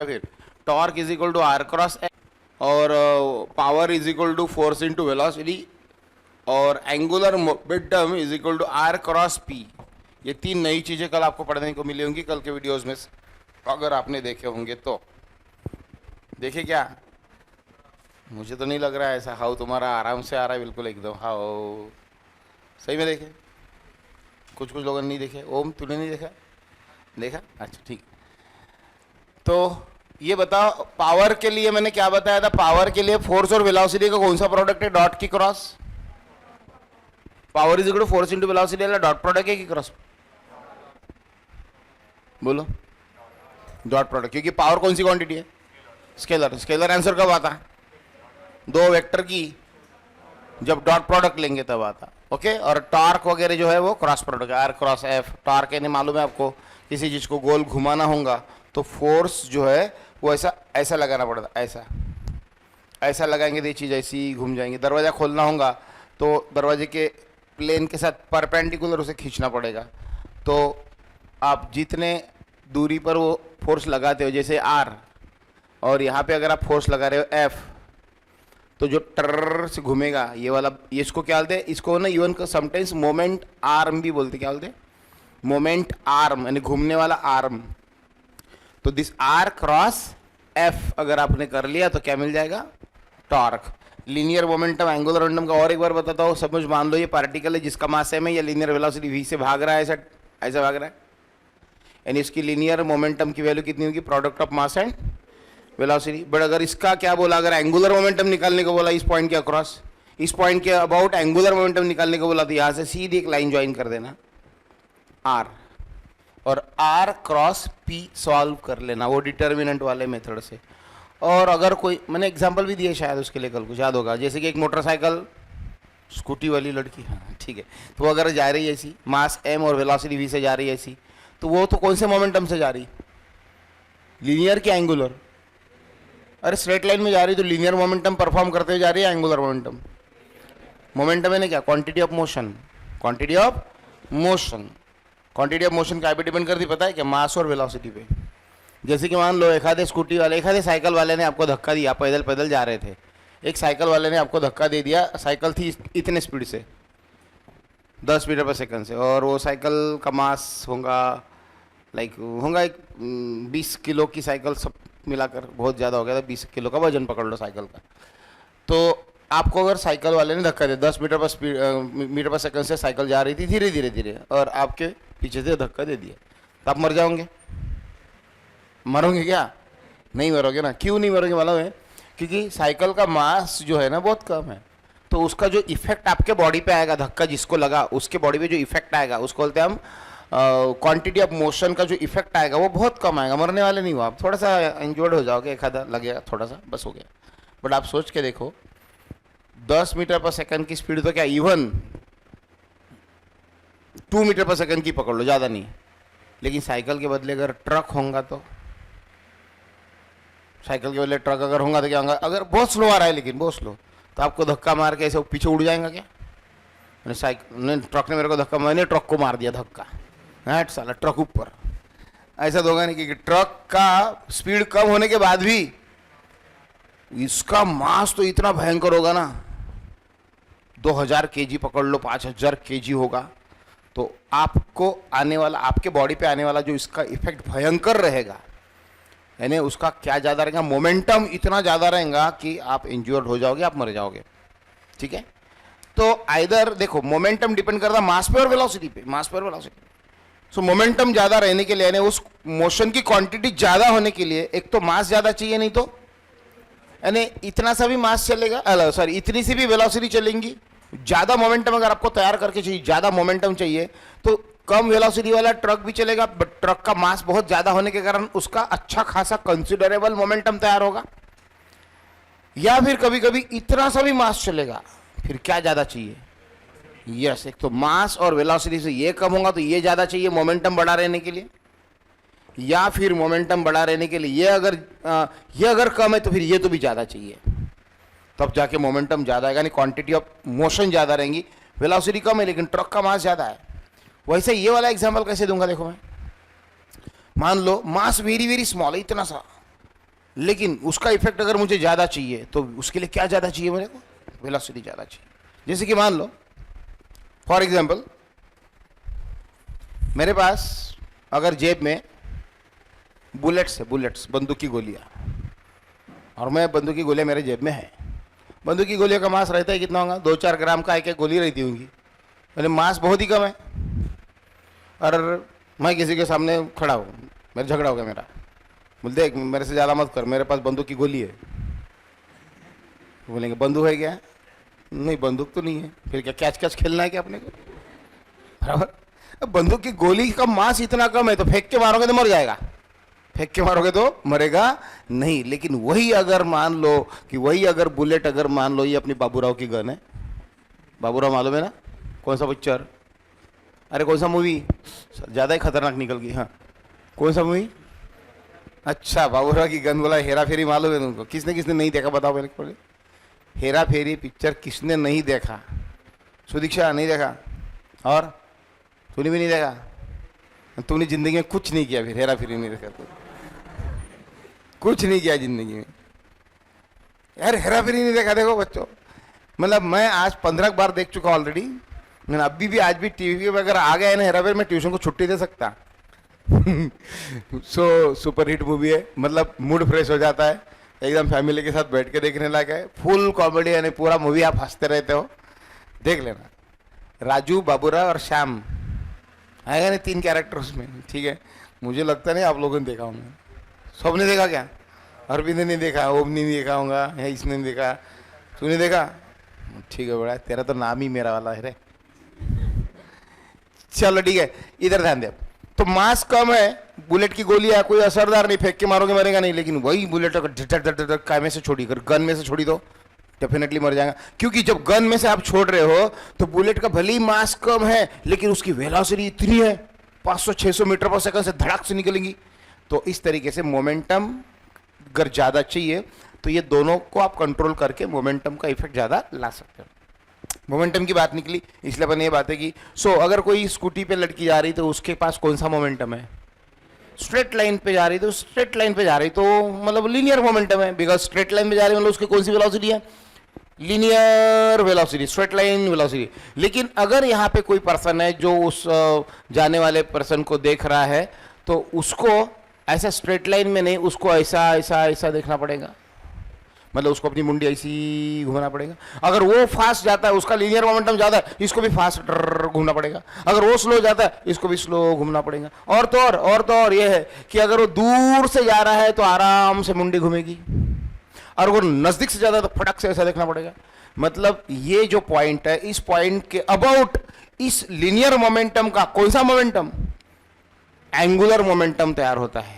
फिर torque is equal to R cross और power is equal to force into velocity और angular momentum is equal to R cross P. ये तीन नई चीज़ें कल आपको पढ़ने को मिली होंगी कल के वीडियोस में, अगर आपने देखे होंगे तो। देखे क्या? मुझे तो नहीं लग रहा है ऐसा। हाउ तुम्हारा आराम से आ रहा है बिल्कुल एकदम। हाउ सही में देखे? कुछ कुछ लोगों ने नहीं देखे। ओम तूने नहीं देखा? देखा? अच्छा ठीक। तो ये बताओ, पावर के लिए मैंने क्या बताया था? पावर के लिए फोर्स और वेलोसिटी का कौन सा प्रोडक्ट है? डॉट की cross. Power is equal to force into velocity वाला डॉट प्रोडक्ट है कि क्रॉस? बोलो। डॉट प्रोडक्ट, क्योंकि पावर कौन सी क्वांटिटी है? स्केलर। स्केलर आंसर कब आता? दो वेक्टर की जब डॉट प्रोडक्ट लेंगे तब आता। ओके। और टॉर्क वगैरह जो है वो cross product, R cross F. Torque यानी मालूम है आपको, किसी चीज को गोल घुमाना होगा तो फोर्स जो है वो ऐसा ऐसा लगाना पड़ता, ऐसा ऐसा लगाएंगे तो ये चीज़ ऐसी घूम जाएंगे। दरवाज़ा खोलना होगा तो दरवाजे के प्लेन के साथ परपेंडिकुलर उसे खींचना पड़ेगा। तो आप जितने दूरी पर वो फोर्स लगाते हो, जैसे आर, और यहाँ पे अगर आप फोर्स लगा रहे हो एफ, तो जो टर से घूमेगा ये वाला, ये इसको क्या बोलते हैं? इसको ना इवन का समटाइम्स मोमेंट आर्म भी बोलते। क्या बोलते हैं? मोमेंट आर्म, यानी घूमने वाला आर्म। तो दिस आर क्रॉस एफ अगर आपने कर लिया तो क्या मिल जाएगा? Torque. Linear momentum, angular momentum का और एक बार बताता हूँ। समझ मान लो ये पार्टिकल है जिसका मास एम है, या लीनियर वेलोसिटी वी से भाग रहा है, ऐसा ऐसा भाग रहा है, यानी इसकी लीनियर मोमेंटम की वैल्यू कितनी होगी? Product of mass and velocity. But अगर इसका क्या बोला, अगर एंगुलर मोमेंटम निकालने को बोला, इस पॉइंट के अक्रॉस, इस पॉइंट के अबाउट एंगुलर मोमेंटम निकालने को बोला, तो यहाँ से सीधी एक लाइन ज्वाइन कर देना आर, और आर क्रॉस पी सॉल्व कर लेना वो डिटर्मिनेंट वाले मेथड से। और अगर कोई, मैंने एग्जांपल भी दिए शायद उसके लिए, कल कुछ याद होगा, जैसे कि एक मोटरसाइकिल, स्कूटी वाली लड़की, हाँ ठीक है, तो वो अगर जा रही है ऐसी, मास एम और वेलोसिटी वी से जा रही है ऐसी, तो वो तो कौन से मोमेंटम से जा रही? लीनियर की एंगुलर? अरे स्ट्रेट लाइन में जा रही तो लीनियर मोमेंटम परफॉर्म करते हुए जा रही है, एंगुलर मोमेंटम? मोमेंटम है ना क्या? Quantity of motion. Quantity of motion. Quantity of motion क्या पे डिपेंड करती पता है क्या? मास और वेलोसिटी पे। जैसे कि मान लो एक आधे स्कूटी वाले, एक आधे साइकिल वाले ने आपको धक्का दिया, पैदल पैदल जा रहे थे, एक साइकिल वाले ने आपको धक्का दे दिया, साइकिल थी इतने स्पीड से, 10 मीटर पर सेकंड से, और वो साइकिल का मास होगा लाइक होगा एक 20 किलो की साइकिल, सब मिलाकर बहुत ज़्यादा हो गया था, 20 किलो का वजन पकड़ लो साइकिल का। तो आपको अगर साइकिल वाले ने धक्का दिया, 10 मीटर पर स्पीड मीटर पर सेकंड से साइकिल जा रही थी धीरे धीरे धीरे, और आपके पीछे से धक्का दे दिया, तो आप मर जाओगे? मरोगे क्या? नहीं मरोगे ना। क्यों नहीं मरोगे मालूम है? क्योंकि साइकिल का मास जो है ना बहुत कम है, तो उसका जो इफेक्ट आपके बॉडी पे आएगा, धक्का जिसको लगा उसके बॉडी पे जो इफेक्ट आएगा उसको बोलते हैं हम क्वांटिटी ऑफ मोशन का जो इफेक्ट आएगा वो बहुत कम आएगा। मरने वाले नहीं हो आप, थोड़ा सा इंजर्ड हो जाओगे, एक आधा लगेगा थोड़ा सा, बस हो गया। बट आप सोच के देखो, 10 मीटर पर सेकंड की स्पीड तो क्या इवन 2 मीटर पर सेकंड की पकड़ लो, ज़्यादा नहीं। लेकिन साइकिल के बदले अगर ट्रक होगा, तो साइकिल के बदले ट्रक अगर होगा तो क्या होगा? अगर बहुत स्लो आ रहा है, लेकिन बहुत स्लो, तो आपको धक्का मार के ऐसे पीछे उड़ जाएगा क्या? साइकिल ट्रक ने मेरे को धक्का, मैंने ट्रक को मार दिया धक्का, हाँ साला ट्रक ऊपर, ऐसा तो होगा नहीं। क्योंकि ट्रक का स्पीड कम होने के बाद भी इसका मास तो इतना भयंकर होगा ना, 2000 केजी पकड़ लो, 5000 केजी होगा, तो आपको आने वाला, आपके बॉडी पे आने वाला जो इसका इफेक्ट भयंकर रहेगा, यानी उसका क्या ज़्यादा रहेगा? मोमेंटम इतना ज़्यादा रहेगा कि आप इंज्योर्ड हो जाओगे, आप मर जाओगे। ठीक है? तो आइदर देखो, मोमेंटम डिपेंड करता मास पे और वेलोसिटी पे, मास पे और वेलोसिटी। सो मोमेंटम ज़्यादा रहने के लिए, यानी उस मोशन की क्वांटिटी ज़्यादा होने के लिए, एक तो मास ज़्यादा चाहिए, नहीं तो यानी इतना सा भी मास चलेगा, सॉरी इतनी सी भी वेलोसिटी चलेंगी। ज़्यादा मोमेंटम अगर आपको तैयार करके चाहिए, ज़्यादा मोमेंटम चाहिए, तो कम वेलोसिटी वाला ट्रक भी चलेगा, बट ट्रक का मास बहुत ज़्यादा होने के कारण उसका अच्छा खासा कंसिडरेबल मोमेंटम तैयार होगा। या फिर कभी कभी इतना सा भी मास चलेगा, फिर क्या ज़्यादा चाहिए? यस, एक तो मास और वेलोसिटी से ये कम होगा तो ये ज़्यादा चाहिए मोमेंटम बढ़ा रहने के लिए, या फिर मोमेंटम बढ़ा रहने के लिए ये अगर कम है तो फिर ये तो भी ज़्यादा चाहिए, तब जाके मोमेंटम ज़्यादा आएगा, यानी क्वांटिटी ऑफ मोशन ज़्यादा रहेंगी। वेलोसिटी कम है लेकिन ट्रक का मास ज़्यादा है। वैसे ये वाला एग्जांपल कैसे दूंगा? देखो, मैं मान लो मास वेरी वेरी स्मॉल है, इतना सा, लेकिन उसका इफेक्ट अगर मुझे ज़्यादा चाहिए तो उसके लिए क्या ज़्यादा चाहिए मेरे को? वेलोसिटी ज़्यादा चाहिए। जैसे कि मान लो फॉर एग्जाम्पल मेरे पास अगर जेब में बुलेट्स है, बुलेट्स बंदूक की गोलियां, और मैं बंदूक की गोलियां मेरे जेब में है। बंदूक की गोलियों का मास रहता है कितना होगा? 2-4 ग्राम का एक एक गोली रहती होंगी, मतलब मास बहुत ही कम है। और मैं किसी के सामने खड़ा हूँ, मेरा झगड़ा हो गया, मेरा बोल देख मेरे से ज़्यादा मत कर, मेरे पास बंदूक की गोली है। बोलेंगे बंदूक है क्या? नहीं बंदूक तो नहीं है। फिर क्या कैच कैच खेलना है क्या अपने को? बराबर। अब बंदूक की गोली का मास इतना कम है तो फेंक के मारोगे तो मर जाएगा, फेंक के मारोगे तो मरेगा नहीं। लेकिन वही अगर मान लो कि वही अगर बुलेट अगर मान लो ये अपनी बाबूराव की गन है, बाबूराव मालूम है ना कौन सा पिक्चर? अरे कौन सा मूवी? ज़्यादा ही खतरनाक निकल गई। हाँ कौन सा मूवी? अच्छा बाबूराव की गन बोला। हेरा फेरी मालूम है तुमको? किसने किसने नहीं देखा बताओ मेरे को। हेरा फेरी पिक्चर किसने नहीं देखा? सुदीक्षा नहीं देखा, और तूने भी नहीं देखा? तूने जिंदगी में कुछ नहीं किया, फिर हेरा फेरी नहीं देखा तो कुछ नहीं किया जिंदगी में यार। हेरा फेरी नहीं देखा? देखो बच्चों, मतलब मैं आज 15 बार देख चुका ऑलरेडी। मैंने अभी भी आज भी टीवी पे अगर आ गया है ना हेरा फेरी, मैं ट्यूशन को छुट्टी दे सकता। सुपर हिट मूवी है, मतलब मूड फ्रेश हो जाता है, एकदम फैमिली के साथ बैठ के देखने लायक है, फुल कॉमेडी, यानी पूरा मूवी आप हंसते रहते हो, देख लेना। राजू, बाबूराव और श्याम आएगा नहीं, 3 कैरेक्टर उसमें, ठीक है। मुझे लगता नहीं आप लोगों ने देखा होंगे। सबने देखा क्या? अरविंद ने नहीं देखा, ओम ने नहीं देखा होगा, इसने नहीं देखा, तूने देखा? ठीक है बड़ा, तेरा तो नाम ही मेरा वाला है रे। चलो ठीक है, इधर ध्यान दे। तो मास कम है, बुलेट की गोली है, कोई असरदार नहीं, फेंक के मारोगे मरेगा नहीं। लेकिन वही बुलेट अगर झटक काय में से छोड़ी, अगर गन में से छोड़ी तो डेफिनेटली मर जाएगा। क्योंकि जब गन में से आप छोड़ रहे हो तो बुलेट का भले ही मास कम है लेकिन उसकी वेलोसिटी इतनी है, 500-600 मीटर पर सेकंड से धड़ाक से निकलेंगी। तो इस तरीके से मोमेंटम अगर ज़्यादा चाहिए तो ये दोनों को आप कंट्रोल करके मोमेंटम का इफेक्ट ज़्यादा ला सकते हो। मोमेंटम की बात निकली, इसलिए अपन ये बात है कि अगर कोई स्कूटी पे लड़की जा रही तो उसके पास कौन सा मोमेंटम है? स्ट्रेट लाइन पे जा रही तो स्ट्रेट लाइन पे जा रही तो मतलब लीनियर मोमेंटम है, बिकॉज स्ट्रेट लाइन पे जा रही मतलब उसकी कौन सी वेलोसिटी है? Linear velocity, straight line velocity. लेकिन अगर यहाँ पे कोई पर्सन है जो उस जाने वाले पर्सन को देख रहा है तो उसको ऐसा स्ट्रेट लाइन में नहीं, उसको ऐसा ऐसा ऐसा देखना पड़ेगा, मतलब उसको अपनी मुंडी ऐसी घुमाना पड़ेगा। अगर वो फास्ट जाता है, उसका लीनियर मोमेंटम ज़्यादा है, इसको भी फास्ट घूमना पड़ेगा। अगर वो स्लो जाता है, इसको भी स्लो घूमना पड़ेगा। और तो और ये है कि अगर वो दूर से जा रहा है तो आराम से मुंडी घूमेगी, और वो नज़दीक से ज़्यादा तो फटक से ऐसा देखना पड़ेगा। मतलब ये जो पॉइंट है, इस पॉइंट के अबाउट इस लीनियर मोमेंटम का कौन सा मोमेंटम? एंगुलर मोमेंटम तैयार होता है।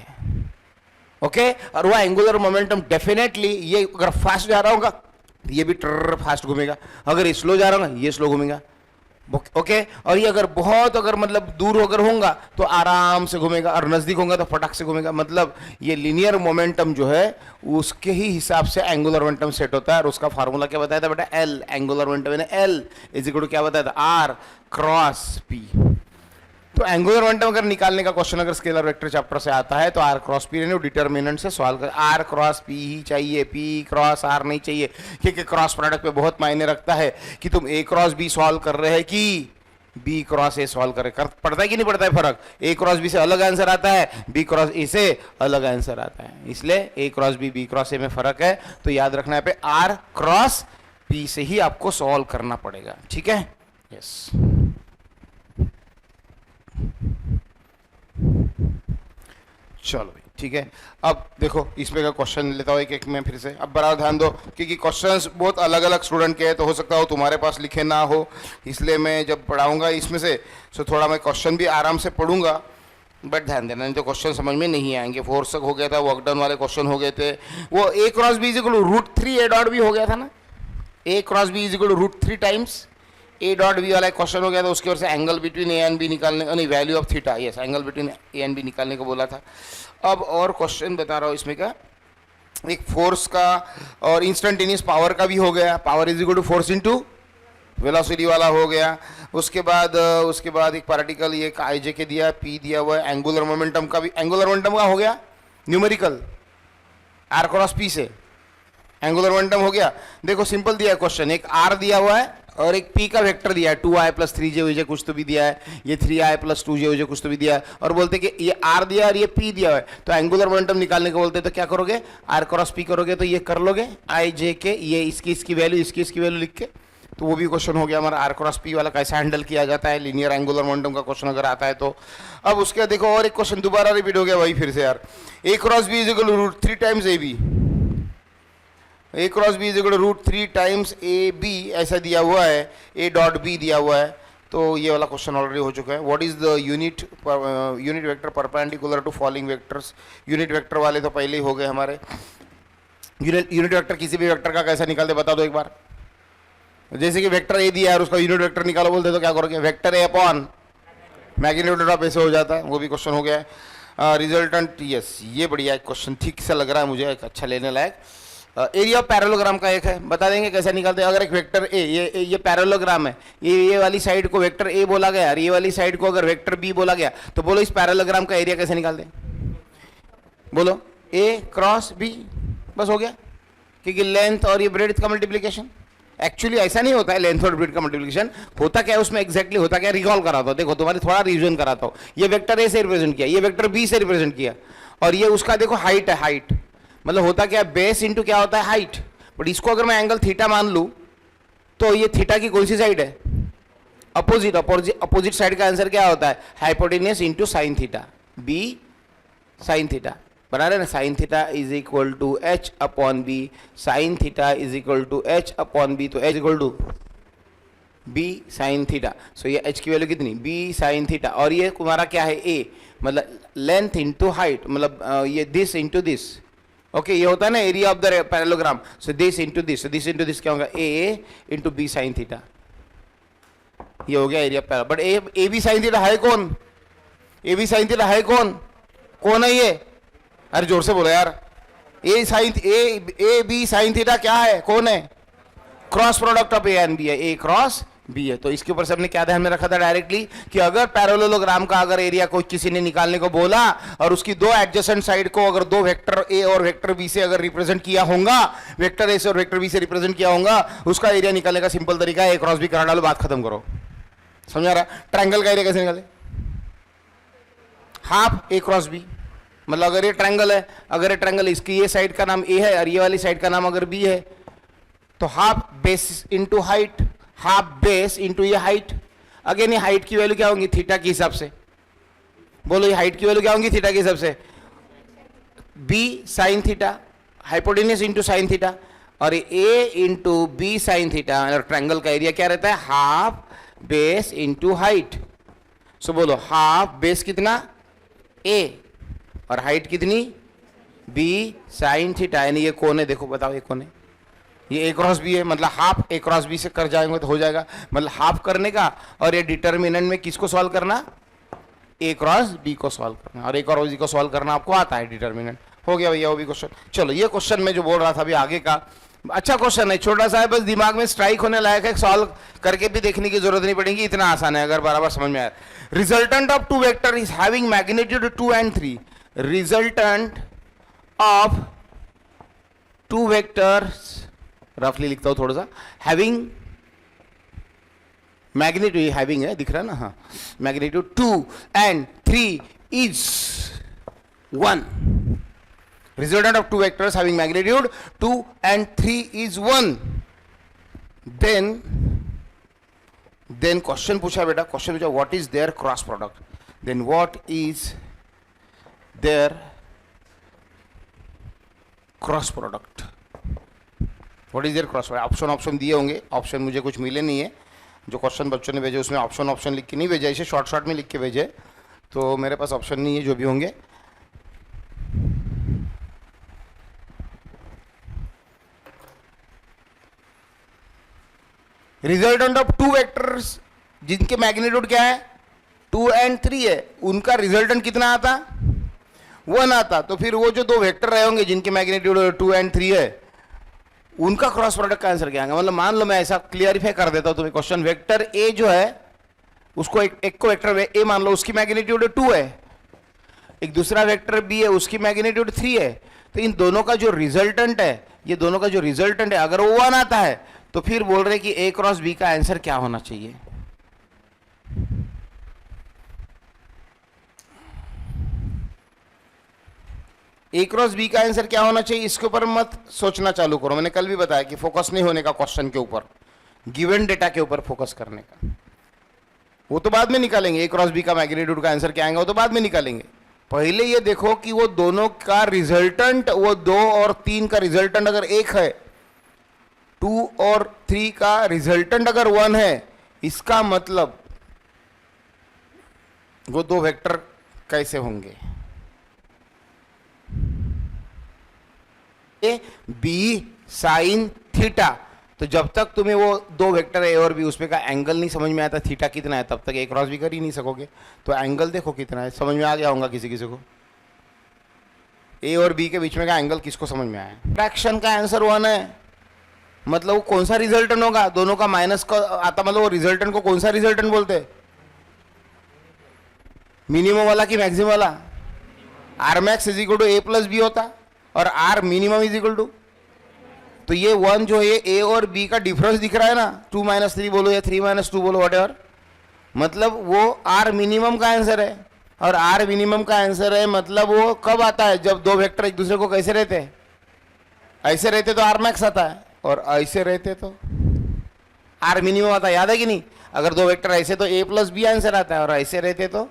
ओके और वो एंगुलर मोमेंटम डेफिनेटली, ये अगर फास्ट जा रहा होगा तो ये भी फास्ट घूमेगा, अगर ये स्लो जा रहा होगा ये स्लो घूमेगा। ओके और ये अगर बहुत अगर मतलब दूर अगर होगा तो आराम से घूमेगा, और नज़दीक होगा तो फटाक से घूमेगा। मतलब ये लीनियर मोमेंटम जो है उसके ही हिसाब से एंगुलर मोमेंटम सेट होता है। और उसका फार्मूला क्या बताया था बेटा? एल, एंगुलर मोमेंटम यानी एल इज इक्वल टू क्या बताया था? R cross P. तो एंगुलर मोमेंटम अगर निकालने का क्वेश्चन अगर स्केलर वेक्टर चैप्टर से आता है तो आर क्रॉस पी यानी डिटर्मिनेंट से सॉल्व कर। आर क्रॉस पी ही चाहिए, पी क्रॉस आर नहीं चाहिए, क्योंकि क्रॉस प्रोडक्ट पे बहुत मायने रखता है कि तुम ए क्रॉस बी सॉल्व कर रहे हैं कि बी क्रॉस ए सॉल्व कर रहे। पड़ता है कि नहीं पड़ता है फर्क? ए क्रॉस बी से अलग आंसर आता है, बी क्रॉस ए से अलग आंसर आता है, इसलिए A cross B, B cross A में फर्क है। तो याद रखना है पे आर क्रॉस पी से ही आपको सॉल्व करना पड़ेगा, ठीक है? यस चलो भाई ठीक है। अब देखो इसमें का क्वेश्चन लेता हूँ एक एक में फिर से। अब बड़ा ध्यान दो क्योंकि क्वेश्चंस बहुत अलग अलग स्टूडेंट के हैं, तो हो सकता हो तुम्हारे पास लिखे ना हो, इसलिए मैं जब पढ़ाऊंगा इसमें से तो थोड़ा मैं क्वेश्चन भी आराम से पढ़ूंगा, बट ध्यान देना नहीं तो क्वेश्चन समझ में नहीं आएंगे। फोर्सक हो गया था, वर्कडन वाले क्वेश्चन हो गए थे, वो A cross B is equal to √3 A dot B हो गया था ना, A cross B is equal to √3 times A dot B वाला क्वेश्चन हो गया था। उसके वजह से angle between A and B निकालने, नहीं value of theta, yes angle between A and B निकालने को बोला था। अब और क्वेश्चन बता रहा हूँ इसमें का, एक फोर्स का और इंस्टेंटेनियस पावर का भी हो गया, power is equal to force into velocity वाला हो गया। उसके बाद एक पार्टिकल ये आई जे के दिया, पी दिया हुआ है, एंगुलर मोमेंटम का भी, एंगुलर मोमेंटम का हो गया न्यूमेरिकल, आर क्रॉस पी से एंगुलर मोमेंटम हो गया। देखो सिंपल दिया है क्वेश्चन, एक आर दिया हुआ है और एक पी का वेक्टर दिया है, 2i + 3j कुछ तो भी दिया है, ये 3i + 2j कुछ तो भी दिया है, और बोलते कि ये आर दिया और ये पी दिया है, तो एंगुलर मोमेंटम निकालने को बोलते हैं। तो क्या करोगे, आर क्रॉस पी करोगे तो ये कर लोगे आई जे के, ये इसकी वैल्यू इसकी वैल्यू लिख के, तो वो भी क्वेश्चन हो गया हमारा। आर क्रॉस पी वाला कैसे हैंडल किया जाता है, लीनियर एंगुलर मोमेंटम का क्वेश्चन अगर आता है तो। अब उसके देखो और एक क्वेश्चन दोबारा रिपीट हो गया वही फिर से यार, a cross b = √3 times ab, a cross b = √3 times ab ऐसा दिया हुआ है, a डॉट b दिया हुआ है, तो ये वाला क्वेश्चन ऑलरेडी हो चुका है। What is the unit vector perpendicular to following vectors, unit vector वाले तो पहले ही हो गए हमारे। यूनिट वेक्टर किसी भी वेक्टर का कैसा निकालते बता दो एक बार। जैसे कि वेक्टर ए दिया है और उसका यूनिट वेक्टर निकालो बोलते तो क्या करोगे, vector A upon magnitude of ऐसे हो जाता है, वो भी क्वेश्चन हो गया है। रिजल्टेंट, यस ये बढ़िया क्वेश्चन ठीक से लग रहा है मुझे, एक अच्छा लेने लायक। एरिया ऑफ पैरेललोग्राम का एक है, बता देंगे कैसे निकालते हैं। अगर एक वेक्टर ए, ये पैरेललोग्राम है, ये वाली साइड को वेक्टर ए बोला गया और ये वाली साइड को अगर वेक्टर बी बोला गया, तो बोलो इस पैरेललोग्राम का एरिया कैसे निकालते हैं, बोलो ए क्रॉस बी, बस हो गया। क्योंकि लेंथ और ये ब्रेड्थ का मल्टीप्लीकेशन, एक्चुअली ऐसा नहीं होता है लेंथ और ब्रेड्थ का मल्टीप्लिकेशन, होता क्या है उसमें एग्जैक्टली होता क्या, रिकॉल कराता हूं, देखो तुम्हारे थोड़ा रिविजन कराता हूं। ये वेक्टर ए से रिप्रेजेंट किया, ये वेक्टर बी से रिप्रेजेंट किया, और ये उसका देखो हाइट है, हाइट मतलब होता क्या है, बेस इंटू क्या होता है, हाइट। बट इसको अगर मैं एंगल थीटा मान लूं तो ये थीटा की कौन सी साइड है, अपोजिट, अपोजिट साइड का आंसर क्या होता है, hypotenuse into sine theta, B sine theta, बना रहे ना। Sine theta is equal to H upon B, sine theta is equal to H upon B, तो H equal to B sine theta. So ये H की value कितनी, B sine theta, और ये तुम्हारा क्या है ए, मतलब लेंथ इंटू हाइट, मतलब ये दिस इंटू दिस, ओके ये होता है ना area of the parallelogram. So this into this, this into this क्या होगा, A into B sine theta, ये हो गया area parallel. But A B sine theta है कौन, ए बी साइन थीटा है कौन, कौन है ये, अरे जोर से बोलो यार, ए बी साइन थीटा क्या है, कौन है, cross product of A and B है, ए क्रॉस बी है। तो इसके ऊपर से हमने क्या ध्यान में रखा था डायरेक्टली कि अगर पैरेललोग्राम का अगर एरिया कोई किसी ने निकालने को बोला और उसकी दो एडजेसेंट साइड को अगर दो वेक्टर ए और वेक्टर बी से अगर रिप्रेजेंट किया होगा, वेक्टर ए से और वेक्टर बी से रिप्रेजेंट किया होगा, उसका एरिया निकालने का सिंपल तरीका है ए क्रॉस बी करा डालो, बात खत्म करो। समझा रहा, ट्रायंगल का एरिया कैसे निकाले, हाफ ए क्रॉस बी, मतलब अगर ये ट्रायंगल है, अगर ये ट्रायंगल इसकी ये साइड का नाम ए है और ये वाली साइड का नाम अगर बी है, तो half base into height, half base into ये हाइट। अगेन ये हाइट की वैल्यू क्या होगी, थीटा के हिसाब से, बोलो ये हाइट की वैल्यू क्या होगी थीटा के हिसाब से, B sine theta, hypotenuse into sine theta, और A into B sine theta. और ट्रायंगल का एरिया क्या रहता है, half base into height. So बोलो हाफ बेस कितना ए और हाइट कितनी बी साइन थीटा, यानी ये कौन है, देखो बताओ ये कौन है, ये ए क्रॉस बी है, मतलब हाफ ए क्रॉस बी से कर जाएंगे तो हो जाएगा, मतलब हाफ करने का, और ये डिटर्मिनेंट में किसको सॉल्व करना, ए क्रॉस बी को सॉल्व करना, और ए क्रॉस बी को सॉल्व करना आपको आता है, डिटर्मिनेंट हो गया भैया वो भी क्वेश्चन। चलो ये क्वेश्चन मैं जो बोल रहा था अभी आगे का, अच्छा क्वेश्चन है, छोटा सा है, बस दिमाग में स्ट्राइक होने लायक है, सॉल्व करके भी देखने की जरूरत नहीं पड़ेगी, इतना आसान है अगर बराबर समझ में आया। Resultant of two vector is having magnitude 2 and 3, resultant of two vectors, रफली लिखता हूं थोड़ा सा, हैविंग मैग्नीट्यूड, हैविंग है दिख रहा है ना, हाँ, magnitude 2 and 3 is 1, resultant of two vectors having magnitude 2 and 3 is 1, then question पूछा बेटा, question पूछा what is their cross product, then what is their cross product, what is their cross product, option दिए होंगे, option मुझे कुछ मिले नहीं है, जो क्वेश्चन बच्चों ने भेजे उसमें ऑप्शन लिख के नहीं भेजा, इसे शॉर्ट में लिख के भेजे, तो मेरे पास ऑप्शन नहीं है, जो भी होंगे रिजल्टेंट ऑफ टू वेक्टर्स जिनके मैग्नीट्यूड क्या है 2 and 3 है, उनका रिजल्टेंट कितना आता, 1 आता, तो फिर वो जो दो वेक्टर रहे होंगे जिनके मैग्नीट्यूड 2 and 3 है, उनका क्रॉस प्रोडक्ट का आंसर क्या आएगा। मतलब मान लो मैं ऐसा क्लियरिफाई कर देता हूं तुम्हें क्वेश्चन, वेक्टर ए जो है उसको एक को वेक्टर ए मान लो, उसकी मैग्नीट्यूड 2 है, एक दूसरा वेक्टर बी है उसकी मैग्नीट्यूड 3 है, तो इन दोनों का जो रिजल्टेंट है, ये दोनों का जो रिजल्टेंट है, अगर वो 1 आता है तो फिर बोल रहे कि ए क्रॉस बी का आंसर क्या होना चाहिए। ए क्रॉस बी का आंसर क्या होना चाहिए, इसके ऊपर मत सोचना चालू करो। मैंने कल भी बताया कि फोकस नहीं होने का क्वेश्चन के ऊपर, गिवन डेटा के ऊपर फोकस करने का। वो तो बाद में निकालेंगे, ए क्रॉस बी का मैग्नीट्यूड का आंसर क्या आएगा वो तो बाद में निकालेंगे। पहले ये देखो कि वो दोनों का रिजल्टेंट, वो 2 और 3 का रिजल्टेंट अगर 1 है, 2 और 3 का रिजल्टेंट अगर 1 है, इसका मतलब वो दो वेक्टर कैसे होंगे, ए बी साइन थीटा। तो जब तक तुम्हें वो दो वेक्टर ए और बी उसमें का एंगल नहीं समझ में आता थीटा कितना है, तब तक ए क्रॉस भी कर ही नहीं सकोगे। तो एंगल देखो कितना है, समझ में आ गया होगा किसी किसी को। ए और बी के बीच में का एंगल किसको समझ में आया? फ्रैक्शन का आंसर 1 है, मतलब वो कौन सा रिजल्टेंट होगा, दोनों का माइनस का आता, मतलब वो रिजल्टेंट को कौन सा रिजल्टेंट बोलते हैं, मिनिमम वाला कि मैक्सिमम वाला? R max is equal to A plus B होता और R minimum is equal to, तो ये 1 जो है ए और बी का डिफरेंस दिख रहा है ना, 2 - 3 बोलो या 3 - 2 बोलो, व्हाटएवर, मतलब वो आर मिनिमम का आंसर है। और आर मिनिमम का आंसर है मतलब वो कब आता है, जब दो वेक्टर एक दूसरे को कैसे रहते हैं, ऐसे रहते तो आर मैक्स आता है, और ऐसे रहते तो आर मिनिमम आता है। याद है कि नहीं? अगर दो वेक्टर ऐसे तो ए प्लस बी आंसर आता है, और ऐसे रहते तो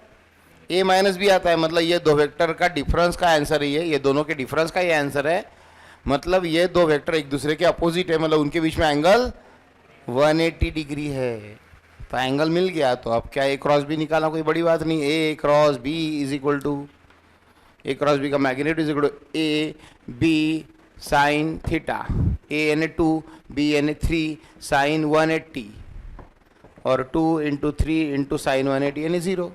ए माइनस बी आता है। मतलब ये दो वेक्टर का डिफरेंस का आंसर ही है, ये दोनों के डिफरेंस का ये आंसर है। मतलब ये दो वेक्टर एक दूसरे के अपोजिट है, मतलब उनके बीच में एंगल 180 डिग्री है। तो एंगल मिल गया, तो अब क्या ए क्रॉस बी निकालना कोई बड़ी बात नहीं। A cross B is equal to, A cross B का magnitude is equal to A B sine theta, A यानी 2, बी यानी 3 साइन 180, और 2 × 3 × साइन 180 यानी 0।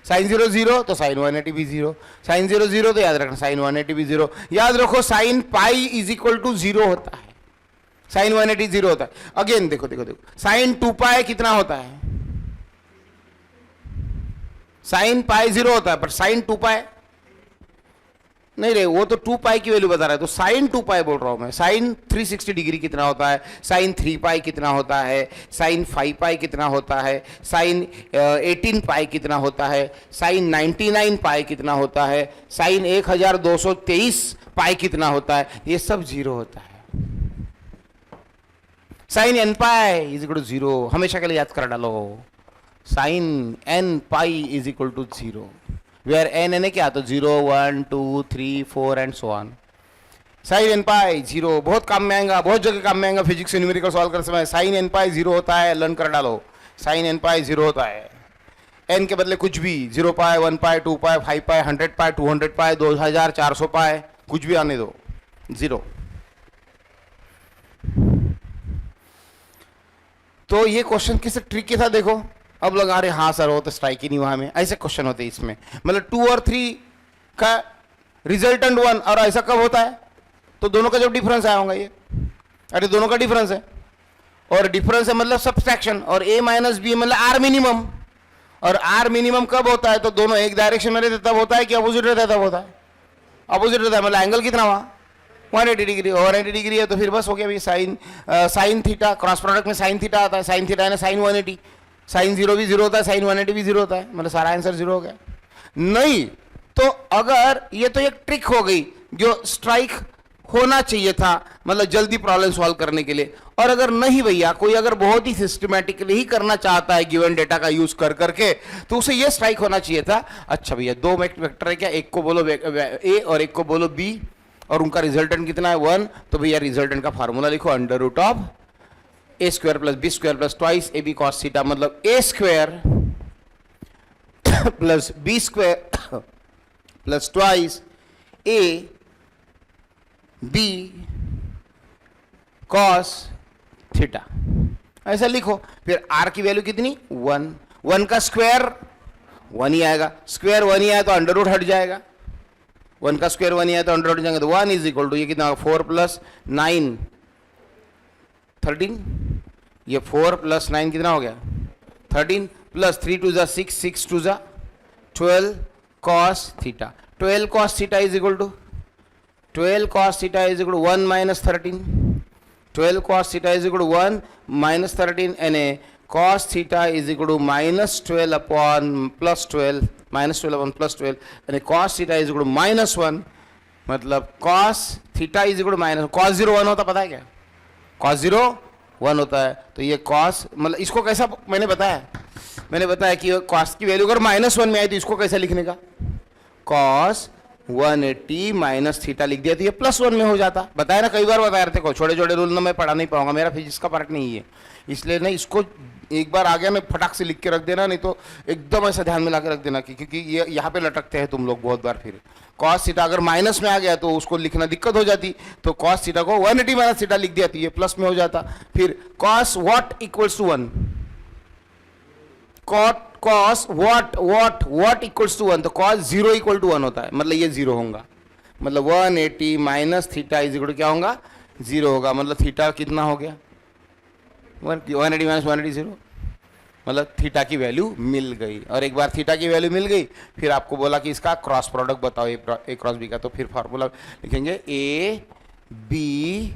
साइन 0 0 तो साइन 180 भी 0, साइन 0 0 तो याद रखना साइन 180 भी 0। याद रखो sine pi is equal to 0 होता है, साइन 180 0 होता है। अगेन देखो देखो देखो, साइन 2 पाई कितना होता है, साइन पाई 0 होता है, पर साइन 2 पाई नहीं रे, वो तो 2 पाई की वैल्यू बता रहा है, तो साइन 2 पाई बोल रहा हूं मैं। साइन 360 डिग्री कितना होता है, साइन 3 पाई कितना होता है, साइन 5 पाई कितना होता है, साइन 18 पाई कितना होता है, साइन 99 पाई कितना होता है, साइन 1223 पाई कितना होता है, ये सब 0 होता है। Sine n pi is equal to 0, हमेशा के लिए याद कर डालो, sine n pi is equal to 0, where n है क्या, तो 0 1 2 3 4 and so on. Sine n pi 0 बहुत काम में आएगा, बहुत जगह काम में आएगा फिजिक्स न्यूमेरिकल सॉल्व करते समय। साइन n पाई 0 होता है, लर्न कर डालो, साइन n पाई 0 होता है। n के बदले कुछ भी, 0 पाई 1 पाई 2 पाई 5 पाई 100 पाई 200 पाई 2400 पाई कुछ भी आने दो, 0। तो ये क्वेश्चन किस ट्रिकी था देखो। अब लगा रहे हाँ सर वो तो स्ट्राइक ही नहीं हुआ हमें, ऐसे क्वेश्चन होते हैं इसमें। मतलब 2 और 3 का रिजल्टेंट 1, और ऐसा कब होता है, तो दोनों का जब डिफरेंस आया होगा ये, अरे दोनों का डिफरेंस है, और डिफरेंस है मतलब सब्सट्रैक्शन, और a माइनस बी मतलब आर मिनिमम। और आर मिनिमम कब होता है, तो दोनों एक डायरेक्शन में रहते तब होता है कि अपोजिट रहता है तब होता है, अपोजिट रहता है। मतलब एंगल कितना हुआ 180 डिग्री, और 180 डिग्री है तो फिर बस हो गया भाई साइन थीटा, क्रॉस प्रोडक्ट में साइन थीटा आता है, साइन थीटा है साइन 180, साइन 0 भी 0 होता है, साइन 180 भी 0 होता है, मतलब सारा आंसर 0 हो गया। नहीं तो अगर ये तो एक ट्रिक हो गई जो स्ट्राइक होना चाहिए था, मतलब जल्दी प्रॉब्लम सॉल्व करने के लिए। और अगर नहीं भैया कोई अगर बहुत ही सिस्टमैटिकली ही करना चाहता है गिवन डेटा का यूज कर करके, तो उसे ये स्ट्राइक होना चाहिए था, अच्छा भैया दो वेक्टर है क्या, एक को बोलो ए और एक को बोलो बी, और उनका रिजल्टेंट कितना है 1, तो भैया रिजल्टेंट का फार्मूला लिखो under root of A square plus B square plus twice A B cos theta, मतलब A square plus B square plus twice A B cos theta, ऐसा लिखो। फिर आर की वैल्यू कितनी 1, 1 का स्क्वायर 1 ही आएगा, स्क्वायर 1 ही आया तो अंडर रूट हट जाएगा, 1 का स्क्वायर 1 ही आया तो अंडर रूट हट जाएगा, तो 1 इज इक्वल टू ये कितना 4 + 9 13, ये 4 + 9 कितना हो गया 13, plus 3 × 2 = 6, 6 × 2 = 12 cos theta, 12 cos theta is equal to 12 cos theta is equal to 1 minus 13. 12 cos theta is equal to 1 minus 13 and a cos theta is equal to minus 12 upon plus 12, minus 12 upon plus 12 and a cos theta is equal to minus 1. मतलब cos theta is equal to minus cos 0 1 होता, पता है क्या? cos 0 1 होता है. तो ये cos, मतलब इसको कैसा मैंने बताया कि cos की वैल्यू अगर माइनस 1 में आई तो इसको कैसा लिखने का? cos 180 माइनस थीटा लिख दिया तो ये प्लस 1 में हो जाता. बताया ना, कई बार बताया रहते को, छोटे छोटे रूल ना मैं पढ़ा नहीं पाऊंगा, मेरा फिजिक्स का पार्ट नहीं है, इसलिए ना इसको एक बार आ गया मैं फटाक से लिख के रख देना, नहीं तो एकदम ऐसा ध्यान में ला के रख देना क्योंकि ये यहाँ पे लटकते हैं तुम लोग बहुत बार. फिर cos थीटा अगर माइनस में आ गया तो उसको लिखना दिक्कत हो जाती, तो cos थीटा को 180 माइनस थीटा लिख दिया तो ये प्लस में हो जाता. फिर cos what equals to 1, cos what equals to 1, तो cos 0 इक्वल टू 1 होता है, मतलब ये 0 होगा, मतलब 180 minus theta is equal to क्या होगा? 0 होगा. मतलब थीटा कितना हो गया? 180 माइनस 180 0, मतलब थीटा की वैल्यू मिल गई. और एक बार थीटा की वैल्यू मिल गई फिर आपको बोला कि इसका क्रॉस प्रोडक्ट बताओ ए क्रॉस बी का, तो फिर फार्मूला लिखेंगे ए बी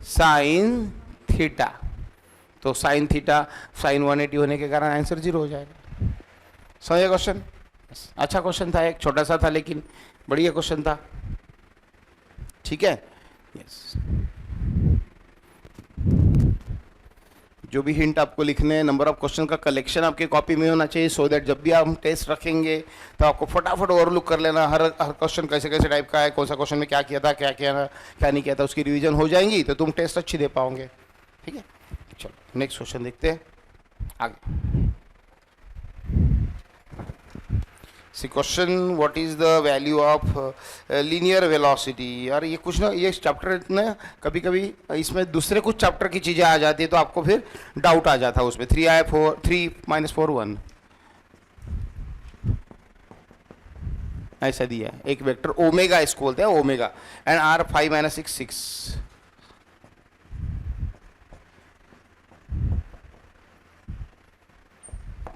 साइन थीटा. तो साइन थीटा साइन 180 होने के कारण आंसर 0 हो जाएगा. सही क्वेश्चन, अच्छा क्वेश्चन था, एक छोटा सा था लेकिन बढ़िया क्वेश्चन था. ठीक है, यस. जो भी हिंट आपको लिखने हैं, नंबर ऑफ क्वेश्चन का कलेक्शन आपके कॉपी में होना चाहिए, सो दैट जब भी हम टेस्ट रखेंगे तो आपको फटाफट ओवरलुक कर लेना, हर क्वेश्चन कैसे कैसे टाइप का है, कौन सा क्वेश्चन में क्या किया था, क्या नहीं किया था, उसकी रिवीजन हो जाएंगी तो तुम टेस्ट अच्छी दे पाओगे. ठीक है, चलो नेक्स्ट क्वेश्चन देखते हैं आगे. C question, what is the value of linear velocity. यार ये कुछ ना, ये चैप्टर ना कभी कभी इसमें दूसरे कुछ चैप्टर की चीजें आ जाती है तो आपको फिर डाउट आ जाता है उसमें. 3 minus 4 1 ऐसा दिया है. एक वेक्टर ओमेगा इसको बोलते हैं, ओमेगा, एंड r 5 minus 6 6.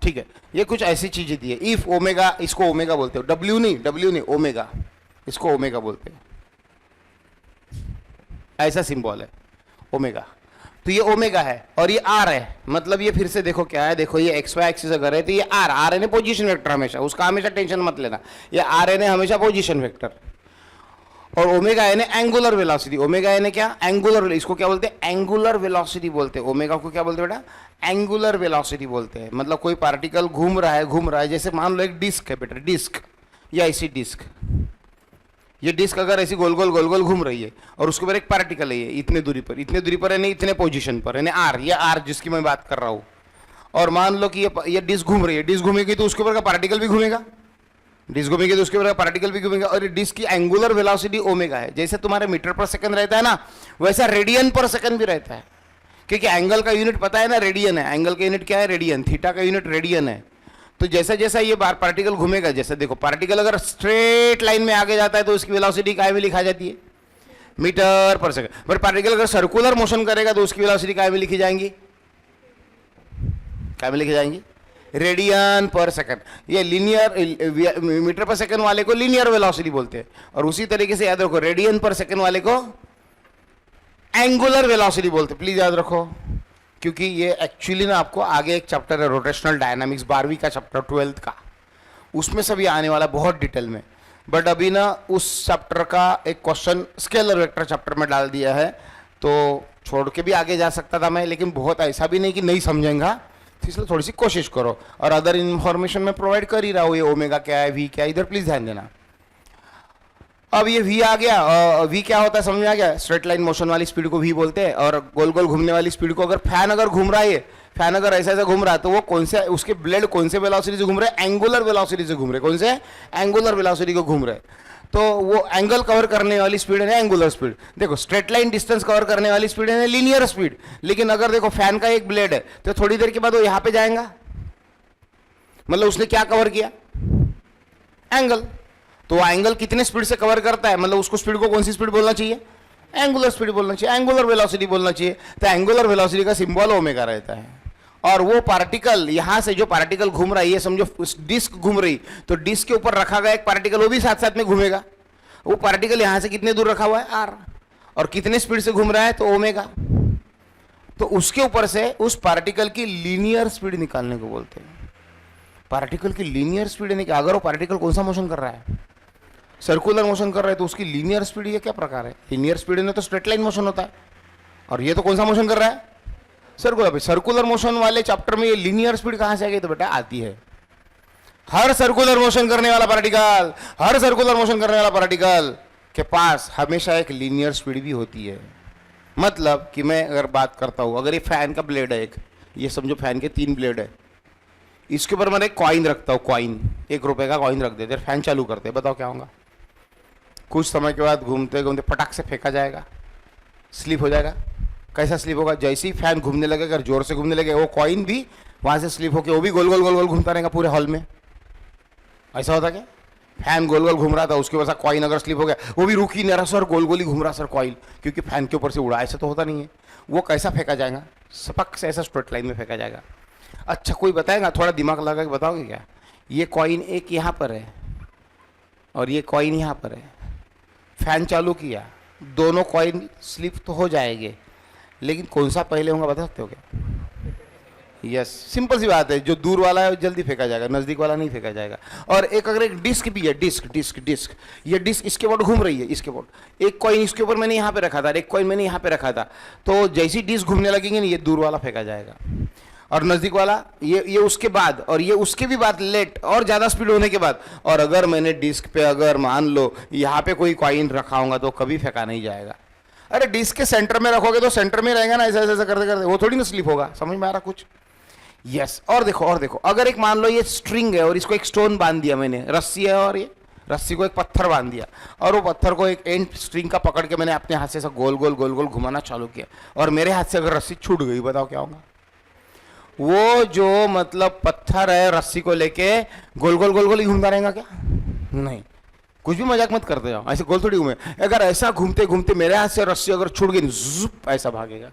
ठीक है, ये कुछ ऐसी चीजें दी है. इफ ओमेगा, इसको ओमेगा बोलते हो, डब्ल्यू नहीं ओमेगा, इसको ओमेगा बोलते हैं, ऐसा सिंबल है ओमेगा. तो ये ओमेगा है और ये आर है, मतलब ये फिर से देखो क्या है, देखो ये एक्स वाई एक्सिस अगर है तो ये आर एन है पोजीशन वेक्टर, हमेशा उसका हमेशा टेंशन मत लेना, ये आर एन है हमेशा पोजीशन वेक्टर. और ओमेगा एन है एंगुलर वेलोसिटी. ओमेगा एन है क्या? एंगुलर, इसको क्या बोलते हैं? एंगुलर वेलोसिटी बोलते हैं. ओमेगा को क्या बोलते हैं बेटा? एंगुलर वेलोसिटी बोलते हैं. मतलब कोई पार्टिकल घूम रहा है, जैसे मान लो एक डिस्क है बेटा, डिस्क या ऐसी डिस्क, ये डिस्क अगर ऐसी गोल गोल घूम रही है और उसके ऊपर एक पार्टिकल है, ये इतने दूरी पर है, नहीं इतने पोजीशन पर है, आर, ये आर जिसकी मैं बात कर रहा हूँ. और मान लो कि ये डिस्क घूम रही है, डिस्क घूमेगी तो उसके ऊपर का पार्टिकल भी घूमेगा, डिस्क घूमेगी तो उसके ऊपर पार्टिकल भी घूमेगा. और डिस्क की एंगुलर वेलोसिटी ओमेगा है. जैसे तुम्हारे मीटर पर सेकंड रहता है ना, वैसा रेडियन पर सेकंड भी रहता है, क्योंकि एंगल का यूनिट पता है ना, रेडियन है. एंगल का यूनिट क्या है? रेडियन. थीटा का यूनिट रेडियन है. तो जैसा जैसा ये बार पार्टिकल घूमेगा, जैसे देखो पार्टिकल अगर स्ट्रेट लाइन में आगे जाता है तो उसकी वेलोसिटी काय में लिखा जाती है? मीटर पर सेकंड. पर पार्टिकल अगर सर्कुलर मोशन करेगा तो उसकी वेलोसिटी काय में लिखी जाएंगी? काय में लिखी जाएंगी? रेडियन पर सेकंड. ये लीनियर, मीटर पर सेकंड वाले को लीनियर वेलोसिटी बोलते हैं, और उसी तरीके से याद रखो रेडियन पर सेकंड वाले को एंगुलर वेलोसिटी बोलते हैं. प्लीज याद रखो, क्योंकि ये एक्चुअली ना आपको आगे एक चैप्टर है रोटेशनल डायनामिक्स, 12वीं का चैप्टर, 12th का, उसमें सभी आने वाला बहुत डिटेल में. बट अभी ना उस चैप्टर का एक क्वेश्चन स्केलर वेक्टर चैप्टर में डाल दिया है, तो छोड़ के भी आगे जा सकता था मैं, लेकिन बहुत ऐसा भी नहीं कि नहीं समझेंगा, इसलिए थोड़ी सी कोशिश करो. और अदर इन्फॉर्मेशन मैं प्रोवाइड कर ही रहा हूँ, ये ओमेगा क्या है, वी क्या है, इधर प्लीज ध्यान देना. अब ये वी आ गया, वी क्या होता है समझ में आ गया? स्ट्रेट लाइन मोशन वाली स्पीड को वी बोलते हैं, और गोल गोल घूमने वाली स्पीड को, अगर फैन अगर घूम रहा है, फैन अगर ऐसा ऐसा घूम रहा है तो वो कौन से, उसके ब्लेड कौन से वेलोसिटी से घूम रहे हैं? एंगुलर वेलोसिटी से घूम रहे. कौन से? एंगुलर वेलोसिटी को घूम रहे. तो वो एंगल कवर करने वाली स्पीड है एंगुलर स्पीड. देखो स्ट्रेट लाइन डिस्टेंस कवर करने वाली स्पीड है लीनियर स्पीड. लेकिन अगर देखो फैन का एक ब्लेड है तो थोड़ी देर के बाद वो यहां पे जाएगा, मतलब उसने क्या कवर किया? एंगल. तो वो एंगल कितने स्पीड से कवर करता है, मतलब उसको स्पीड को कौन सी स्पीड बोलना चाहिए? एंगुलर स्पीड बोलना चाहिए, एंगुलर वेलोसिटी बोलना चाहिए. तो एंगुलर वेलोसिटी का सिंबल ओमेगा रहता है. और वो पार्टिकल, यहां से जो पार्टिकल घूम रहा है, ये समझो डिस्क घूम रही, तो डिस्क के ऊपर रखा गया एक पार्टिकल वो भी साथ साथ में घूमेगा. वो पार्टिकल यहां से कितने दूर रखा हुआ है, आर, और कितने स्पीड से घूम रहा है, तो ओमेगा। तो उसके ऊपर से उस पार्टिकल की लीनियर स्पीड निकालने को बोलते हैं। पार्टिकल की लीनियर स्पीड यानी कि अगर वो पार्टिकल कौन सा मोशन कर रहा है, सर्कुलर मोशन कर रहा है, तो उसकी लीनियर स्पीड ये क्या प्रकार है। लीनियर स्पीड में तो स्ट्रेट लाइन मोशन होता है, और ये तो कौन सा मोशन कर रहा है, सर्कुलर। सर्कुलर मोशन वाले चैप्टर में ये लीनियर स्पीड कहां से आ गई, तो बेटा आती है हर सर्कुलर मोशन करने वाला पार्टिकल, हर सर्कुलर मोशन करने वाला पार्टिकल के पास हमेशा एक लीनियर स्पीड भी होती है। मतलब कि मैं अगर बात करता हूं, अगर ये फैन का ब्लेड है एक, ये समझो फैन के 3 ब्लेड है, इसके ऊपर मैंने एक कॉइन रखता हूं, कॉइन, 1 रुपए का कॉइन रख देते, फैन चालू करते हैं, बताओ क्या होगा। कुछ समय के बाद घूमते घूमते पटाख से फेंका जाएगा, स्लिप हो जाएगा। कैसा स्लिप होगा, जैसे ही फैन घूमने लगे, अगर जोर से घूमने लगे, वो कॉइन भी वहां से स्लिप होकर वो भी गोल गोल गोल गोल घूमता रहेगा पूरे हॉल में। ऐसा होता क्या, फैन गोल गोल घूम रहा था, उसके बाद कॉइन अगर स्लिप हो गया, वो भी रुक ही नहीं रहा सर, गोल गोल ही घूम रहा सर कॉइन, क्योंकि फैन के ऊपर से उड़ा। ऐसा तो होता नहीं है, वो कैसा फेंका जाएगा, सपक से ऐसा स्ट्रेट लाइन में फेंका जाएगा। अच्छा कोई बताएगा, थोड़ा दिमाग लगा के बताओगे क्या, ये कॉइन एक यहाँ पर है और ये कॉइन यहाँ पर है, फैन चालू किया, दोनों कॉइन स्लिप तो हो जाएंगे, लेकिन कौन सा पहले होगा बता सकते हो क्या। यस, सिंपल सी बात है, जो दूर वाला है जल्दी फेंका जाएगा, नजदीक वाला नहीं फेंका जाएगा। और एक अगर एक डिस्क भी है, डिस्क डिस्क डिस्क, ये डिस्क इसके ऊपर घूम रही है, इसके ऊपर एक कॉइन इसके ऊपर मैंने यहाँ पे रखा था, एक कॉइन मैंने यहाँ पे रखा था, तो जैसी डिस्क घूमने लगेंगे ना, ये दूर वाला फेंका जाएगा, और नजदीक वाला ये उसके बाद, और ये उसके भी बाद लेट और ज्यादा स्पीड होने के बाद। और अगर मैंने डिस्क पे अगर मान लो यहाँ पे कोई कॉइन रखा होगा तो कभी फेंका नहीं जाएगा। अरे डिस्क के सेंटर में रखोगे तो सेंटर में रहेगा ना, ऐसा ऐसा करते करते, वो थोड़ी ना स्लिप होगा। समझ में आ रहा कुछ। यस, और देखो अगर एक मान लो ये स्ट्रिंग है और इसको एक स्टोन बांध दिया मैंने, रस्सी है और ये रस्सी को एक पत्थर बांध दिया, और वो पत्थर को एक एंड स्ट्रिंग का पकड़ के मैंने अपने हाथ से ऐसा गोल गोल गोल गोल घुमाना चालू किया, और मेरे हाथ से अगर रस्सी छूट गई, बताओ क्या होगा। वो जो मतलब पत्थर है, रस्सी को लेके गोल गोल गोल गोल ही घूमता रहेगा क्या, नहीं। कुछ भी मजाक मत करते जाओ, ऐसे गोल थोड़ी घूमे। अगर ऐसा घूमते घूमते मेरे हाथ से रस्सी अगर छूट गई, जुप ऐसा भागेगा।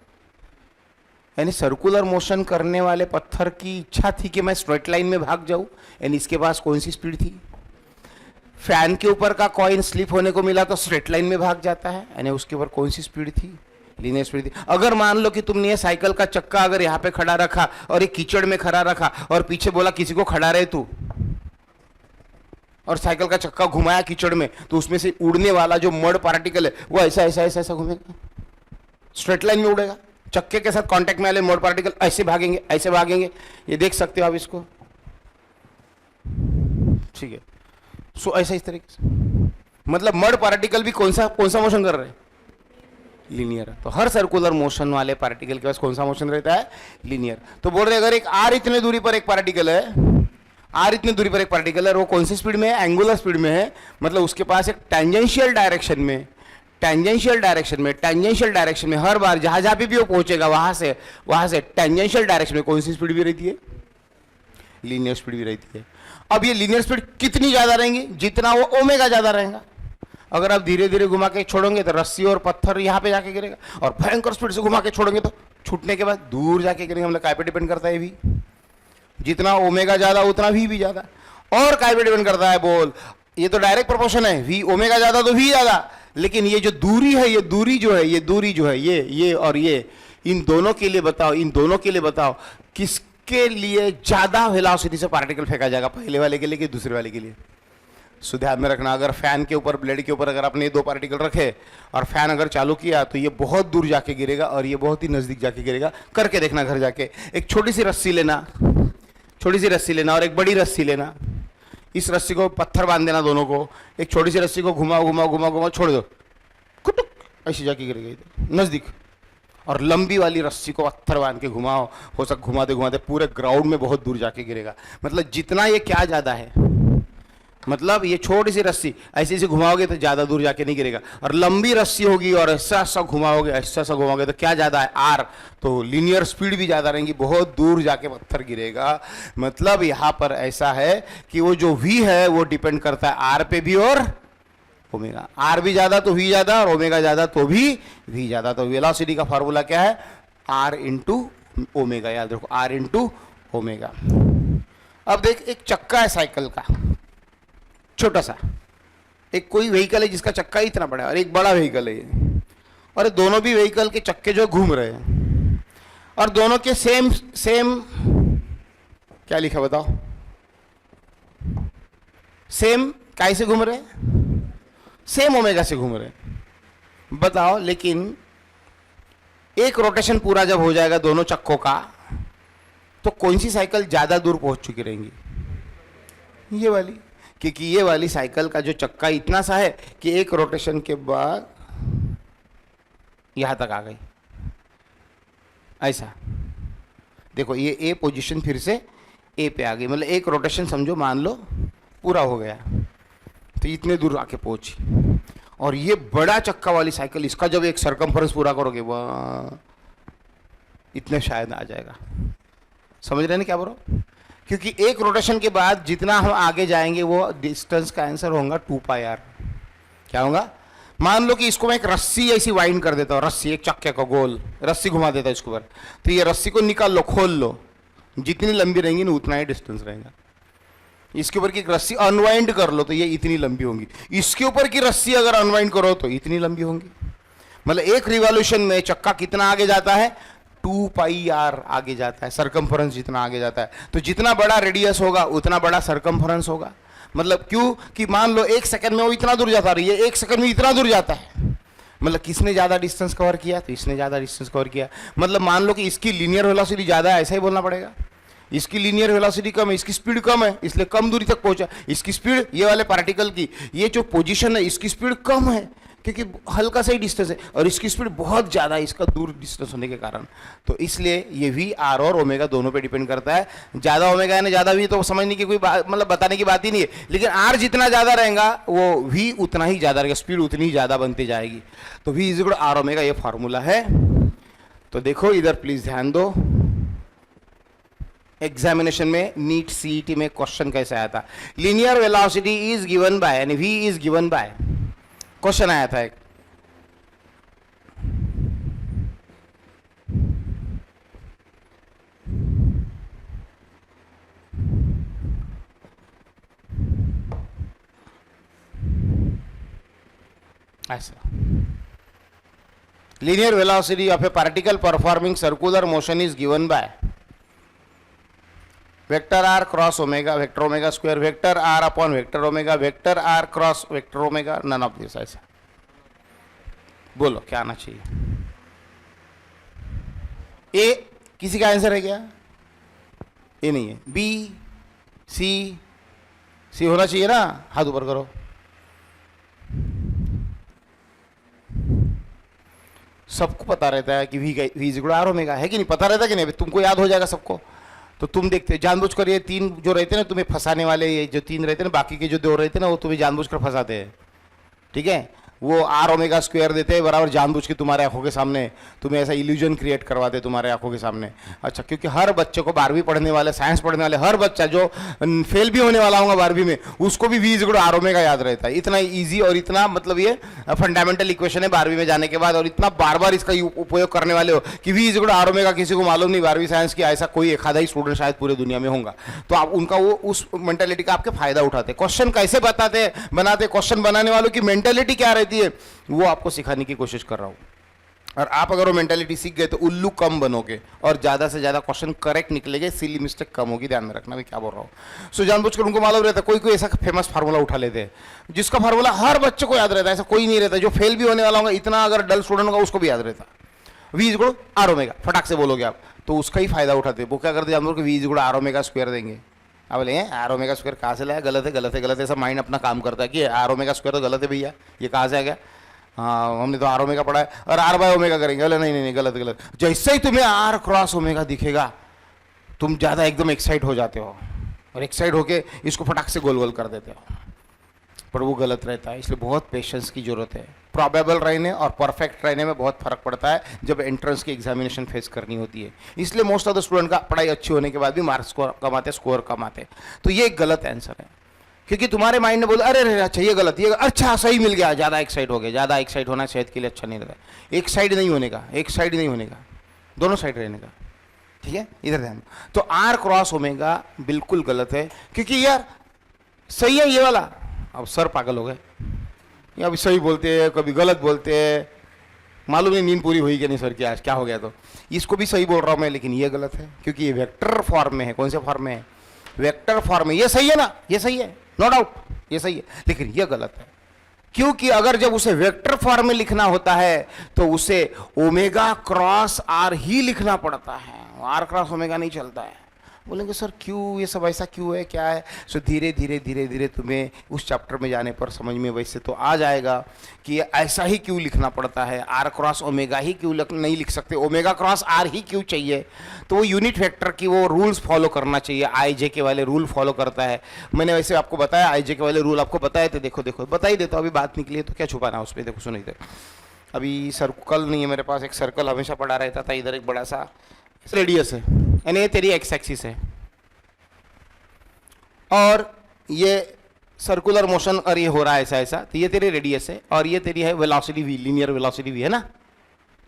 यानी सर्कुलर मोशन करने वाले पत्थर की इच्छा थी कि मैं स्ट्रेट लाइन में भाग जाऊं, यानी इसके पास कौन सी स्पीड थी। फैन के ऊपर का कॉइन स्लिप होने को मिला तो स्ट्रेट लाइन में भाग जाता है, यानी उसके ऊपर कौन सी स्पीड थी, लीनियर स्पीड थी। अगर मान लो कि तुमने ये साइकिल का चक्का अगर यहाँ पे खड़ा रखा और एक कीचड़ में खड़ा रखा और पीछे बोला किसी को खड़ा रहे तू, और साइकिल का चक्का घुमाया कीचड़ में, तो उसमें से उड़ने वाला जो मड पार्टिकल है वो ऐसा ऐसा ऐसा ऐसा घूमेगा, स्ट्रेट लाइन में उड़ेगा। चक्के के साथ कांटेक्ट में वाले मड पार्टिकल ऐसे भागेंगे, ऐसे भागेंगे। ये देख सकते हो आप इसको, ठीक है। सो ऐसा इस तरीके से, मतलब मड पार्टिकल भी कौन सा मोशन कर रहे हैं, लीनियर। तो हर सर्कुलर मोशन वाले पार्टिकल के पास कौन सा मोशन रहता है, लीनियर। तो बोल रहे अगर एक आर इतने दूरी पर एक पार्टिकल है, आर इतनी दूरी पर एक पार्टिकल है, वो कौन सी स्पीड में है, एंगुलर स्पीड में है, मतलब उसके पास एक टेंजेंशियल डायरेक्शन में हर बार जहां जहां भी वो पहुंचेगा वहां से टेंजेंशियल डायरेक्शन में कौन सी स्पीड भी रहती है, लीनियर स्पीड भी रहती है। अब ये लीनियर स्पीड कितनी ज्यादा रहेंगी, जितना वो ओमेगा ज्यादा रहेगा। अगर आप धीरे धीरे घुमा के छोड़ोगे तो रस्सी और पत्थर यहाँ पे जाके गिरेगा, और भयंकर स्पीड से घुमा के छोड़ेंगे तो छूटने के बाद दूर जाके गिरेंगे। मतलब काय पे डिपेंड करता है भी, जितना ओमेगा ज्यादा उतना वी भी ज्यादा। और काय पे डिपेंड करता है बोल, ये तो डायरेक्ट प्रोपोर्शन है, वी ओमेगा ज्यादा तो वी ज्यादा, लेकिन ये जो दूरी है, ये दूरी जो है ये और ये, इन दोनों के लिए बताओ किसके लिए ज्यादा वेलोसिटी से पार्टिकल फेंका जाएगा, पहले वाले के लिए कि दूसरे वाले के लिए। सो ध्यान में रखना, अगर फैन के ऊपर, ब्लेड के ऊपर अगर आपने 2 पार्टिकल रखे और फैन अगर चालू किया तो ये बहुत दूर जाके गिरेगा और ये बहुत ही नजदीक जाके गिरेगा। करके देखना घर जाके, एक छोटी सी रस्सी लेना और एक बड़ी रस्सी लेना, इस रस्सी को पत्थर बांध देना दोनों को, एक छोटी सी रस्सी को घुमाओ छोड़ दो, कुटुक ऐसी जाके गिरेगा नजदीक, और लंबी वाली रस्सी को पत्थर बांध के घुमाओ, हो सक घुमाते घुमाते पूरे ग्राउंड में बहुत दूर जाके गिरेगा। मतलब जितना ये क्या ज्यादा है, मतलब ये छोटी सी रस्सी ऐसे घुमाओगे तो ज्यादा दूर जाके नहीं गिरेगा, और लंबी रस्सी होगी और ऐसा घुमाओगे तो क्या ज्यादा है, आर, तो लीनियर स्पीड भी ज्यादा रहेंगी, बहुत दूर जाके पत्थर गिरेगा। मतलब यहां पर ऐसा है कि वो जो वी है वो डिपेंड करता है आर पे भी और ओमेगा। आर भी ज्यादा तो वी ज्यादा, और ओमेगा ज्यादा तो भी वी ज्यादा। तो वेलोसिटी का फॉर्मूला क्या है, आर इंटू ओमेगा। याद रखो, आर इंटू ओमेगा। अब देख, एक चक्का है साइकिल का छोटा सा, एक कोई व्हीकल है जिसका चक्का इतना बड़ा है और एक बड़ा व्हीकल है ये, और दोनों भी व्हीकल के चक्के जो घूम रहे हैं और दोनों के सेम सेम क्या लिखा बताओ, सेम काय से घूम रहे हैं, सेम ओमेगा से घूम रहे हैं। बताओ, लेकिन एक रोटेशन पूरा जब हो जाएगा दोनों चक्कों का, तो कौन सी साइकिल ज्यादा दूर पहुंच चुकी रहेंगी? ये वाली, क्योंकि ये वाली साइकिल का जो चक्का इतना सा है कि एक रोटेशन के बाद यहां तक आ गई। ऐसा देखो, ये ए पोजीशन फिर से ए पे आ गई, मतलब एक रोटेशन समझो मान लो पूरा हो गया, तो इतने दूर आके पहुंची। और ये बड़ा चक्का वाली साइकिल, इसका जब एक सरकमफरेंस पूरा करोगे वह इतने शायद आ जाएगा। समझ रहे हैं ना क्या बोलो? क्योंकि एक रोटेशन के बाद जितना हम आगे जाएंगे वो डिस्टेंस का आंसर होगा 2πr। क्या होगा? मान लो कि इसको मैं एक रस्सी ऐसी वाइंड कर देता हूँ, रस्सी एक चक्के को गोल रस्सी घुमा देता है इसके ऊपर, तो ये रस्सी को निकाल लो, खोल लो, जितनी लंबी रहेंगी ना उतना ही डिस्टेंस रहेगा। इसके ऊपर की रस्सी अनवाइंड कर लो तो ये इतनी लंबी होंगी, इसके ऊपर की रस्सी अगर अनवाइंड करो तो इतनी लंबी होंगी। मतलब एक रिवॉल्यूशन में चक्का कितना आगे जाता है? 2πr आगे जाता है, सरकमफरेंस जितना आगे जाता है। तो जितना बड़ा रेडियस होगा उतना बड़ा सरकमफरेंस होगा। मतलब क्यों? कि मान लो एक सेकंड में वो इतना दूर जाता है, ये एक सेकंड में इतना दूर जाता है। मतलब किसने ज्यादा डिस्टेंस कवर किया? तो इसने ज्यादा डिस्टेंस कवर किया। मतलब मान लो कि इसकी लीनियर वेलोसिटी ज्यादा है, ऐसा ही बोलना पड़ेगा। इसकी लीनियर वेलोसिटी कम है, इसकी स्पीड कम है, इसलिए कम दूरी तक पहुंचा। इसकी स्पीड, ये वाले पार्टिकल की ये जो पोजीशन है इसकी स्पीड कम है क्योंकि हल्का सा ही डिस्टेंस है, और इसकी स्पीड बहुत ज़्यादा है इसका दूर डिस्टेंस होने के कारण। तो इसलिए ये वी आर और ओमेगा दोनों पे डिपेंड करता है। ज़्यादा ओमेगा है ना ज़्यादा वी तो समझने की कोई मतलब बताने की बात ही नहीं है, लेकिन आर जितना ज़्यादा रहेगा वो वी उतना ही ज़्यादा रहेगा, स्पीड उतनी ही ज़्यादा बनती जाएगी। तो V is equal to R omega, ये फार्मूला है। तो देखो इधर प्लीज ध्यान दो, एग्जामिनेशन में नीट सीईटी में क्वेश्चन कैसे आया था? Linear velocity is given by यानी V is given by, question आया था एक। ऐसा linear velocity of a particle performing circular motion is given by vector R cross omega, vector omega square, vector R upon vector omega, vector R cross vector omega, none of this. ऐसा बोलो क्या आना चाहिए? ए किसी का answer है क्या? ए नहीं है। बी सी, सी होना चाहिए ना, हाथ ऊपर करो। सबको पता रहता है कि V is equal to R omega, है कि नहीं? पता रहता है कि नहीं? तुमको याद हो जाएगा सबको। तो तुम देखते जानबूझकर ये तीन जो रहते हैं ना तुम्हें फंसाने वाले, ये जो तीन रहते हैं ना, बाकी के जो दो रहते हैं ना वो तुम्हें जानबूझकर फंसाते हैं। ठीक है, वो आर ओमेगा स्क्वायर देते हैं बराबर, जानबूझ के तुम्हारे आंखों के सामने तुम्हें ऐसा इल्यूजन क्रिएट करवाते तुम्हारे आंखों के सामने। अच्छा, क्योंकि हर बच्चे को 12वीं पढ़ने वाले, साइंस पढ़ने वाले हर बच्चा जो फेल भी होने वाला होगा 12वीं में, उसको भी V is equal to R omega याद रहता है। इतना इजी और इतना मतलब ये फंडामेंटल इक्वेशन है 12वीं में जाने के बाद, और इतना बार बार इसका उपयोग करने वाले हो कि V is equal to R omega किसी को मालूम नहीं 12वीं साइंस की, ऐसा कोई एक आधा ही स्टूडेंट शायद पूरे दुनिया में होगा। तो आप उनका वो उस मेंटेलिटी का आपके फायदा उठाते। क्वेश्चन कैसे बताते बनाते, क्वेश्चन बनाने वालों की मेंटेलिटी क्या रहती है वो आपको सिखाने की कोशिश कर रहा हूं। और आप अगर वो मेंटालिटी सीख गए तो उल्लू कम बनोगे और ज्यादा से ज्यादा क्वेश्चन करेक्ट निकलेंगे, सिली मिस्टेक कम होगी। ध्यान में रखना मैं क्या बोल रहा हूं। सो जानबूझकर उनको मालूम रहता है, कोई कोई ऐसा फेमस फार्मूला उठा लेते हैं जिसका फार्मूला हर बच्चे को याद रहता है, ऐसा कोई नहीं रहता। जो फेल भी होने वाला होगा, इतना अगर डल स्टूडेंट होगा उसको भी याद रहता। V is equal to R omega फटाक से बोलोगे आप, तो उसका ही फायदा उठाते। वो क्या करते जानबूझकर V is equal to R omega square देंगे। आप बोले आर ओमेगा स्क्वायर कहाँ से लाया? गलत है गलत है गलत है, ऐसा माइंड अपना काम करता है कि आर ओमेगा स्क्वायर तो गलत है भैया, ये कहाँ से आ गया? हाँ हमने तो आर ओमेगा पढ़ा है और आर बाय ओमेगा करेंगे। बोले नहीं नहीं नहीं गलत गलत। जैसे ही तुम्हें आर क्रॉस ओमेगा दिखेगा तुम ज़्यादा एकदम एक्साइट हो जाते हो और एक्साइट होके इसको फटाक से गोल गोल कर देते हो, पर वो गलत रहता है। इसलिए बहुत पेशेंस की जरूरत है। प्रोबेबल रहने और परफेक्ट रहने में बहुत फर्क पड़ता है जब एंट्रेंस की एग्जामिनेशन फेस करनी होती है। इसलिए मोस्ट ऑफ द स्टूडेंट का पढ़ाई अच्छी होने के बाद भी मार्क्स स्कोर कम आते। तो ये एक गलत आंसर है, क्योंकि तुम्हारे माइंड ने बोला अरे अरे अच्छा ये गलत, ये अच्छा सही मिल गया, ज़्यादा एक्साइट हो गए। ज़्यादा एक्साइट होना सेहत के लिए अच्छा नहीं रहता। एक साइड नहीं होने का, एक साइड नहीं होने का, दोनों साइड रहने का। ठीक है, इधर ध्यान। तो आर क्रॉस ओमेगा बिल्कुल गलत है, क्योंकि यार सही है ये वाला। अब सर पागल हो गए। या अभी सही बोलते हैं कभी गलत बोलते हैं, मालूम नहीं नींद पूरी हुई कि नहीं सर कि आज क्या हो गया। तो इसको भी सही बोल रहा हूँ मैं, लेकिन ये गलत है क्योंकि ये वेक्टर फॉर्म में है। कौन से फॉर्म में है? वेक्टर फॉर्म में। ये सही है ना, ये सही है, नो डाउट ये सही है, लेकिन ये गलत है क्योंकि अगर जब उसे वेक्टर फॉर्म में लिखना होता है तो उसे ओमेगा क्रॉस आर ही लिखना पड़ता है, आर क्रॉस ओमेगा नहीं चलता है। बोलेंगे सर क्यों, ये सब ऐसा क्यों है, क्या है? सो धीरे धीरे धीरे धीरे तुम्हें उस चैप्टर में जाने पर समझ में वैसे तो आ जाएगा कि ये ऐसा ही क्यों लिखना पड़ता है, आर क्रॉस ओमेगा ही क्यों नहीं लिख सकते, ओमेगा क्रॉस आर ही क्यों चाहिए। तो वो यूनिट वेक्टर की वो रूल्स फॉलो करना चाहिए, आई जे के वाले रूल फॉलो करता है। मैंने वैसे आपको बताया, आई जे के वाले रूल आपको बताए थे, देखो देखो बता ही देता हूँ, अभी बात निकली है तो क्या छुपाना उस पर। देखो सुनो इधर, अभी सर्कल नहीं है मेरे पास, एक सर्कल हमेशा पड़ा रहता था, इधर एक बड़ा सा रेडियस है, यानी ये तेरी एक्स एक्सिस है और ये सर्कुलर मोशन और ये हो रहा है ऐसा ऐसा, तो ये तेरी रेडियस है और ये तेरी है velocity V, linear velocity V है ना,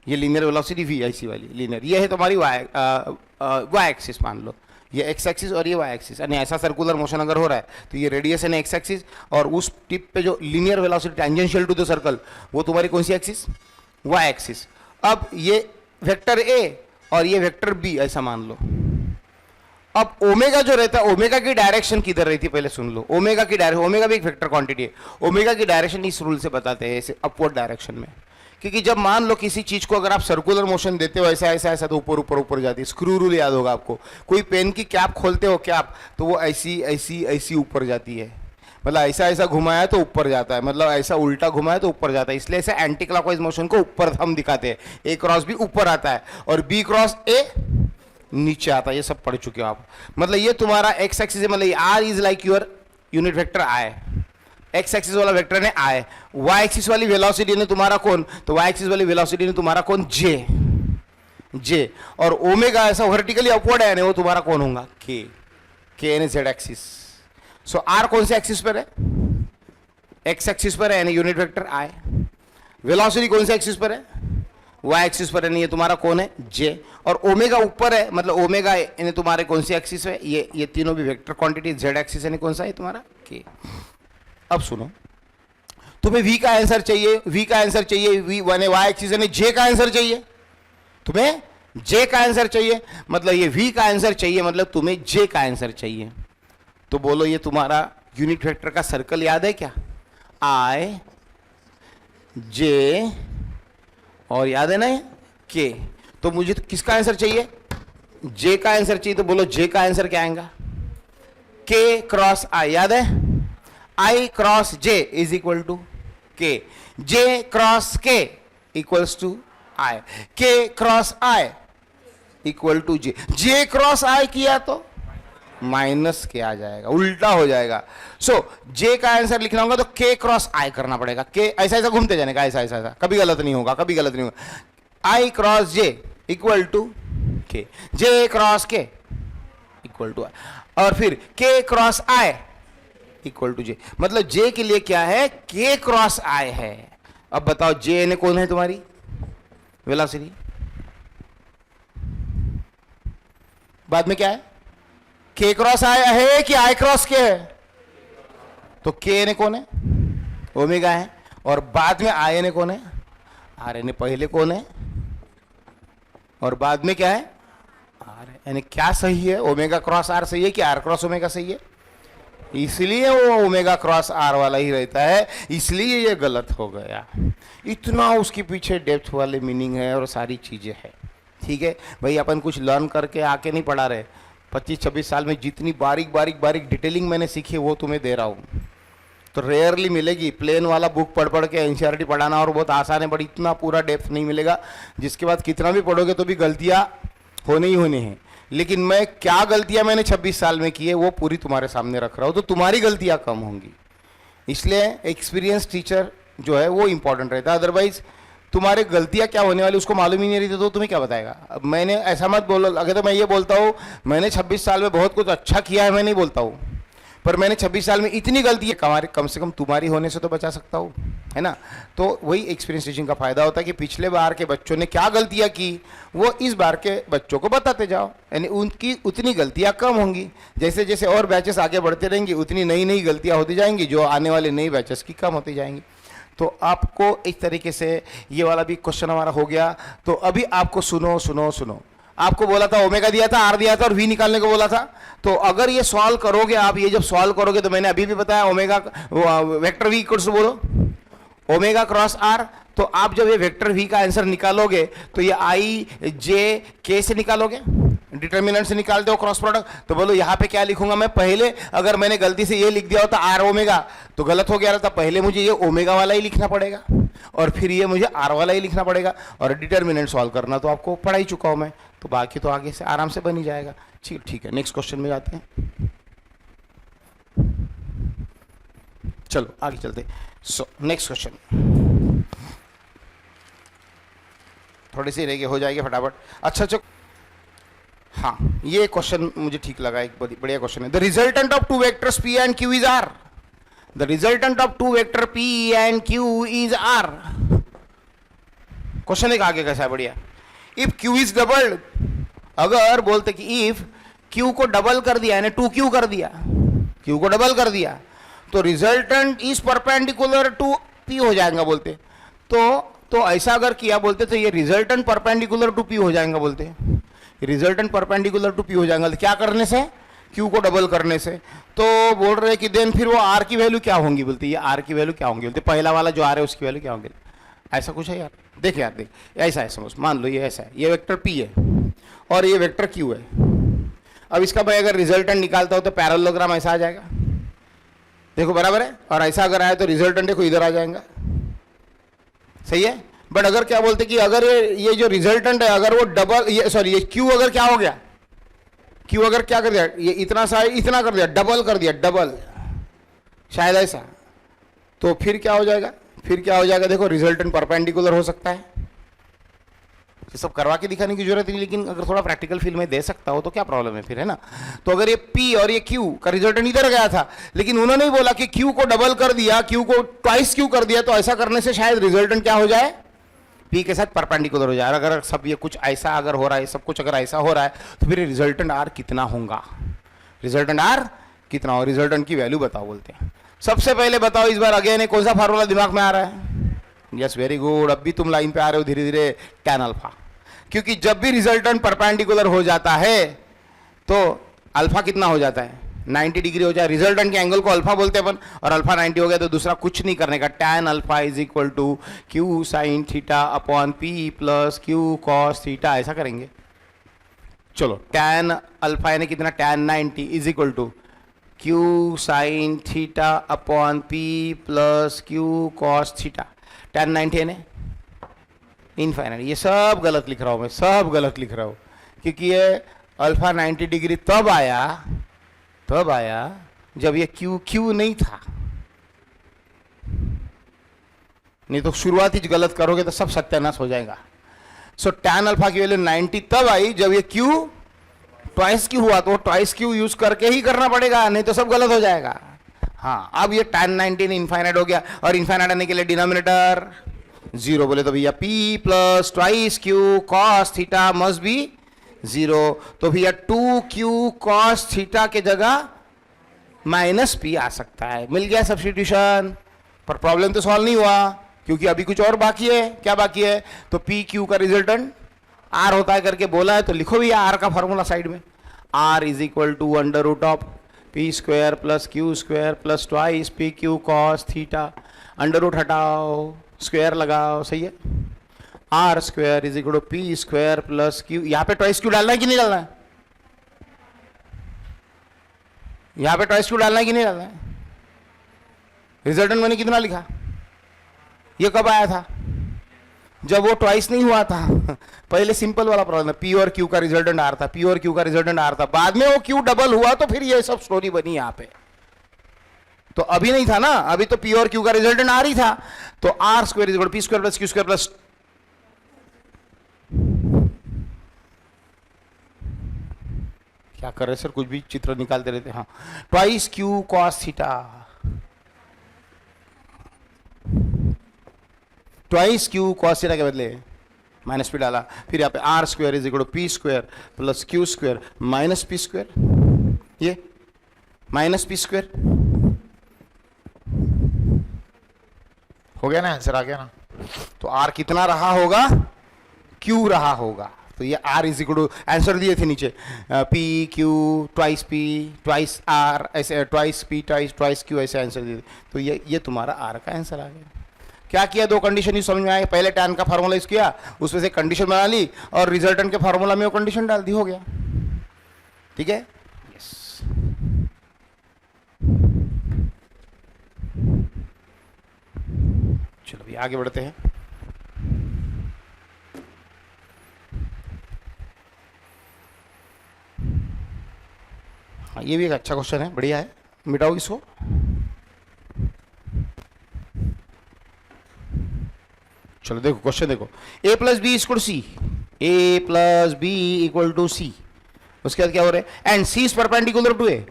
ये लीनियर वेलोसिटी वी ऐसी वाली लीनियर, ये है तुम्हारी वाई एक्सिस मान लो, ये एक्स एक्सिस और ये वाई एक्सिस, यानी ऐसा सर्कुलर मोशन अगर हो रहा है तो ये रेडियस है ना एक्स एक्सिस, और उस टिप पे जो linear velocity tangential to the circle वो तुम्हारी कौन सी एक्सिस? Y axis. अब ये वेक्टर ए और ये वेक्टर बी ऐसा मान लो। अब ओमेगा जो रहता है, ओमेगा की डायरेक्शन किधर रहती है पहले सुन लो। ओमेगा की डायरेक्शन, ओमेगा भी एक वेक्टर क्वांटिटी है, ओमेगा की डायरेक्शन इस रूल से बताते हैं ऐसे अपवर्ड डायरेक्शन में, क्योंकि जब मान लो किसी चीज को अगर आप सर्कुलर मोशन देते हो ऐसा ऐसा ऐसा तो ऊपर ऊपर ऊपर जाती है। स्क्रू रूल याद होगा आपको, कोई पेन की कैप खोलते हो कैप तो वो ऐसी ऐसी ऐसी ऊपर जाती है, मतलब ऐसा ऐसा घुमाया तो ऊपर जाता है, मतलब ऐसा उल्टा घुमाया तो ऊपर जाता है, इसलिए ऐसे एंटी क्लॉकवाइज मोशन को ऊपर हम दिखाते हैं। ए क्रॉस बी ऊपर आता है और बी क्रॉस ए नीचे आता है, ये सब पढ़ चुके हो आप। मतलब ये तुम्हारा एक्स एक्सिस है, मतलब R is like your unit vector I, X axis वाला वेक्टर ने आई, वाई एक्सिस वाली वेलोसिटी ने तुम्हारा कौन, तो वाई एक्सिस वाली वेलोसिटी ने तुम्हारा कौन? जे, जे, और ओमेगा ऐसा वर्टिकली अपवर्ड है यानी वो तुम्हारा कौन होगा? के, के यानी जेड एक्सिस। सो आर कौन से एक्सिस पर है? एक्स एक्सिस पर है यानी यूनिट वेक्टर आई। वेलोसिटी कौन से एक्सिस पर है? वाई एक्सिस पर है, नहीं ये तुम्हारा कौन है? जे। और ओमेगा ऊपर है, मतलब ओमेगा यानी तुम्हारे कौन सी एक्सिस है? ये तीनों भी वेक्टर क्वांटिटी, जेड एक्सिस यानी कौन सा है तुम्हारा? के। अब सुनो, तुम्हें v का आंसर चाहिए, v का आंसर चाहिए, v वन है, वाई एक्सिस यानी j का आंसर चाहिए, तुम्हें j का आंसर चाहिए, मतलब ये v का आंसर चाहिए, मतलब तुम्हें j का आंसर चाहिए। तो बोलो ये तुम्हारा यूनिट वेक्टर का सर्कल याद है क्या? I J और याद है ना K। तो मुझे तो किसका आंसर चाहिए? J का आंसर चाहिए, तो बोलो J का आंसर क्या आएगा? K क्रॉस I, याद है? I cross J is equal to K, J cross K equals to I, K cross I equal to J, J cross I किया तो माइनस के आ जाएगा, उल्टा हो जाएगा। सो J का आंसर लिखना होगा तो K क्रॉस I करना पड़ेगा, K ऐसा ऐसा घूमते जाने का, ऐसा ऐसा ऐसा, कभी गलत नहीं होगा, कभी गलत नहीं होगा। I cross J equal to K, J cross K equal to I, और फिर K cross I equal to J, मतलब J के लिए क्या है? K क्रॉस I है। अब बताओ J ने कौन है तुम्हारी? वेलोसिटी। बाद में क्या है? K क्रॉस I है कि I क्रॉस K है? तो K ने कौन है? ओमेगा है, और बाद में I ने कौन है? R ने पहले कौन है और बाद में क्या है? R, यानी क्या सही है? ओमेगा क्रॉस R सही है कि R क्रॉस ओमेगा सही है? इसलिए वो ओमेगा क्रॉस R वाला ही रहता है, इसलिए ये गलत हो गया। इतना उसके पीछे डेप्थ वाले मीनिंग है और सारी चीजें हैं। ठीक है भाई, अपन कुछ लर्न करके आके नहीं पढ़ा रहे। 25-26 साल में जितनी बारीक बारीक बारीक डिटेलिंग मैंने सीखी वो तुम्हें दे रहा हूँ, तो रेयरली मिलेगी। प्लेन वाला बुक पढ़ पढ़ के एनसीईआरटी पढ़ाना और बहुत आसान है, बट इतना पूरा डेप्थ नहीं मिलेगा, जिसके बाद कितना भी पढ़ोगे तो भी गलतियाँ होने ही होनी है। लेकिन मैं क्या गलतियाँ मैंने 26 साल में की है वो पूरी तुम्हारे सामने रख रहा हूँ, तो तुम्हारी गलतियाँ कम होंगी। इसलिए एक्सपीरियंस टीचर जो है वो इंपॉर्टेंट रहता है, अदरवाइज तुम्हारे गलतियां क्या होने वाली उसको मालूम ही नहीं रहती, तो तुम्हें क्या बताएगा? अब मैंने ऐसा मत बोलो, अगर तो मैं ये बोलता हूँ मैंने 26 साल में बहुत कुछ अच्छा किया है, मैं नहीं बोलता हूँ, पर मैंने 26 साल में इतनी गलती कम से कम तुम्हारी होने से तो बचा सकता हूँ, है ना? तो वही एक्सपीरियंस टीचिंग का फायदा होता है कि पिछले बार के बच्चों ने क्या गलतियाँ की वो इस बार के बच्चों को बताते जाओ, यानी उनकी उतनी गलतियाँ कम होंगी। जैसे जैसे और बैचेस आगे बढ़ते रहेंगी उतनी नई नई गलतियाँ होती जाएंगी, जो आने वाले नई बैचेस की कम होती जाएंगी। तो आपको इस तरीके से ये वाला भी क्वेश्चन हमारा हो गया। तो अभी आपको सुनो सुनो सुनो, आपको बोला था ओमेगा दिया था, आर दिया था और वी निकालने को बोला था। तो अगर ये सॉल्व करोगे आप, ये जब सॉल्व करोगे तो मैंने अभी भी बताया omega vector V equals to बोलो ओमेगा क्रॉस आर। तो आप जब ये वेक्टर वी का आंसर निकालोगे तो ये आई जे के से निकालोगे, डिटर्मिनेंट से निकालते हो क्रॉस प्रोडक्ट। तो बोलो यहाँ पे क्या लिखूंगा मैं, पहले अगर मैंने गलती से ये लिख दिया होता आर ओमेगा तो गलत हो गया था, पहले मुझे ये ओमेगा वाला ही लिखना पड़ेगा और फिर ये मुझे आर वाला ही लिखना पड़ेगा। और डिटर्मिनेंट सॉल्व करना तो आपको पढ़ा ही चुका हूं मैं, तो बाकी तो आगे से आराम से बन ही जाएगा। ठीक है, नेक्स्ट क्वेश्चन में जाते हैं। चलो आगे चलते। सो नेक्स्ट क्वेश्चन थोड़ी सी रह गई, हो जाएगी फटाफट। अच्छा, हाँ ये क्वेश्चन मुझे ठीक लगा, एक बढ़िया क्वेश्चन है। The resultant of two vectors P and Q is R. The resultant of two vector P and Q is R. Question एक आगे कैसा है, बढ़िया। इफ क्यू इज डबल्ड, अगर बोलते कि इफ क्यू को डबल कर दिया, यानी 2q कर दिया, क्यू को डबल कर दिया, तो resultant is perpendicular to P हो जाएगा बोलते। तो ऐसा अगर किया बोलते तो ये रिजल्टेंट परपेंडिकुलर टू पी हो जाएगा बोलते, रिजल्टेंट परपेंडिकुलर टू पी हो जाएगा। तो क्या करने से, क्यू को डबल करने से। तो बोल रहे कि देन फिर वो आर की वैल्यू क्या होंगी बोलते, ये आर की वैल्यू क्या होंगी बोलते, पहला वाला जो आर है उसकी वैल्यू क्या होंगी। ऐसा कुछ है यार, देख यार देख, ऐसा है समझ, मान लो ये ऐसा है, ये वेक्टर पी है और ये वेक्टर क्यू है। अब इसका भाई अगर रिजल्टेंट निकालता हो तो पैरेललोग्राम ऐसा आ जाएगा, देखो बराबर है। और ऐसा अगर आए तो रिजल्टेंट देखो इधर आ जाएगा, सही है। बट अगर क्या बोलते कि अगर ये जो रिजल्टेंट है अगर वो डबल, ये सॉरी ये क्यू अगर क्या हो गया, क्यू अगर क्या कर दिया, ये इतना सा इतना कर दिया, डबल कर दिया, डबल शायद ऐसा, तो फिर क्या हो जाएगा, फिर क्या हो जाएगा देखो, रिजल्टेंट परपेंडिकुलर हो सकता है। ये सब करवा के दिखाने की जरूरत नहीं, लेकिन अगर थोड़ा प्रैक्टिकल फील में दे सकता हो तो क्या प्रॉब्लम है फिर, है ना। तो अगर ये P और ये Q का रिजल्टेंट इधर गया था, लेकिन उन्होंने ही बोला कि Q को डबल कर दिया, Q को ट्वाइस Q कर दिया, तो ऐसा करने से शायद रिजल्टेंट क्या हो जाए, P के साथ परपेंडिकुलर हो जाए। अगर सब ये कुछ ऐसा अगर हो रहा है, सब कुछ अगर ऐसा हो रहा है, तो फिर रिजल्टेंट R कितना होगा, रिजल्टेंट R कितना हो, रिजल्टेंट की वैल्यू बताओ बोलते हैं। सबसे पहले बताओ इस बार अगेन कौन सा फार्मूला दिमाग में आ रहा है। यस वेरी गुड, अब भी तुम लाइन पे आ रहे हो धीरे धीरे, tan अल्फा। क्योंकि जब भी रिजल्टेंट परपेंडिकुलर हो जाता है तो अल्फा कितना हो जाता है, 90 डिग्री हो जाए। रिजल्टेंट के एंगल को अल्फा बोलते हैं अपन, और अल्फा 90 हो गया तो दूसरा कुछ नहीं करने का, tan alpha is equal to Q sine theta upon P plus Q cos theta, ऐसा करेंगे। चलो tan अल्फा यानी कितना, tan 90 is equal to Q sine theta upon P plus Q cos theta. tan 90 यानी इनफाइनाइट। ये सब गलत लिख रहा हूं मैं, सब गलत लिख रहा हूं, क्योंकि ये अल्फा 90 डिग्री तब आया जब ये क्यू नहीं था, नहीं तो शुरुआत ही गलत करोगे तो सब सत्यानाश हो जाएगा। सो tan अल्फा की वैल्यू 90 तब आई जब ये क्यू ट्वाइस क्यू हुआ, तो ट्वाइस क्यू यूज करके ही करना पड़ेगा, नहीं तो सब गलत हो जाएगा। हाँ, अब ये tan 90 इनफाइनाइट हो गया, और इनफाइनाइट आने के लिए डिनोमिनेटर 0 बोले तो भैया P plus twice Q cos theta must be 0। तो भैया 2q कॉस थीटा के जगह माइनस P आ सकता है, मिल गया सब्स्टिट्यूशन। पर प्रॉब्लम तो सॉल्व नहीं हुआ, क्योंकि अभी कुछ और बाकी है। क्या बाकी है, तो P Q का रिजल्टेंट R होता है करके बोला है, तो लिखो भैया R का फॉर्मूला साइड में, R is equal to under root of P square plus Q square plus twice P Q cos theta, under root हटाओ स्क्वायर लगाओ, सही है। R square is equal to P square plus Q, यहां पे twice Q डालना है कि नहीं डालना है, यहां पे ट्वाइस क्यू डालना है कि नहीं डालना है। रिजल्टेंट मैंने कितना लिखा, ये कब आया था, जब वो ट्वाइस नहीं हुआ था। पहले सिंपल वाला प्रॉब्लम, पी और क्यू का रिजल्टेंट आर था, पी और क्यू का रिजल्टेंट आर था, बाद में वो क्यू डबल हुआ तो फिर ये सब स्टोरी बनी यहां पे। तो अभी नहीं था ना, अभी तो पी और क्यू का रिजल्टेंट आर ही था। तो R square is equal to P square plus Q square plus, क्या कर रहे सर, कुछ भी चित्र निकालते रहते। हाँ, twice Q cos theta, twice Q cos theta के बदले माइनस पी डाला, फिर यहाँ पे R square is equal to P square plus Q square minus P square, ये माइनस पी स्क्वायर हो गया ना, आंसर आ गया ना। तो आर कितना रहा होगा, क्यू रहा होगा। तो ये R is equal to, answer दिए थे नीचे, पी क्यू ट्वाइस आर, ऐसे ट्वाइस पी ट्वाइस क्यू, ऐसे आंसर दिए थे। तो ये तुम्हारा आर का आंसर आ गया। क्या किया, दो कंडीशन ही समझ में आए। पहले टैन का फार्मूला यूज किया, उसमें से कंडीशन बना ली और रिजल्टेंट के फार्मूला में वो कंडीशन डाल दी, हो गया। ठीक है, यस। चलो भी आगे बढ़ते हैं। हाँ, ये भी एक अच्छा क्वेश्चन है, बढ़िया है। मिटाओ इसको। चलो देखो क्वेश्चन देखो, a plus B equal to C, A plus B equal to C. उसके बाद क्या हो रहा है, and C is perpendicular to A,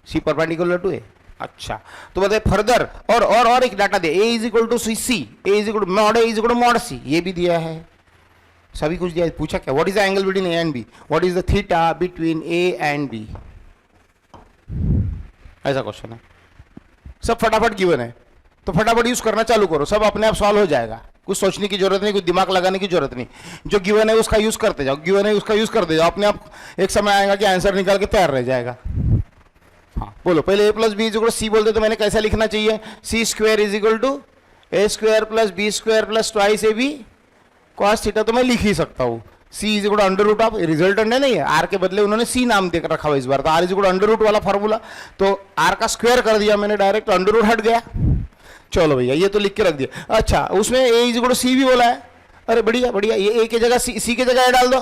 C perpendicular to A. अच्छा, तो बताए फर्दर, और एक डाटा दे, A is equal to C, A is equal to mod, A is equal to mod C, ये भी दिया है, सभी कुछ दिया है। पूछा क्या, what is the angle between A and B, what is the theta between A and B, ऐसा क्वेश्चन है। सब फटाफट गिवन है, तो फटाफट यूज करना चालू करो, सब अपने आप सॉल्व हो जाएगा। कुछ सोचने की जरूरत नहीं, कुछ दिमाग लगाने की जरूरत नहीं। जो गिवन है उसका यूज करते जाओ, गिवन है उसका यूज करते जाओ, अपने आप एक समय आएगा कि आंसर निकाल के तैयार रह जाएगा। हाँ बोलो, पहले A plus B is equal C बोलते तो मैंने कैसा लिखना चाहिए, C square is equal to A square plus B square plus twice A B cos theta, तो मैं लिख ही सकता हूँ। C is equal to under root of, resultant है नहीं है, आर के बदले उन्होंने सी नाम दे रखा हुआ इस बार, तो R is equal to under root वाला फॉर्मूला, तो आर का स्क्वायर कर दिया मैंने डायरेक्ट, अंडर रूट हट गया। चलो भैया ये तो लिख के रख दिया। अच्छा, उसमें ए इज इक्वल टू सी भी बोला है, अरे बढ़िया बढ़िया, ये ए की जगह सी की जगह डाल दो,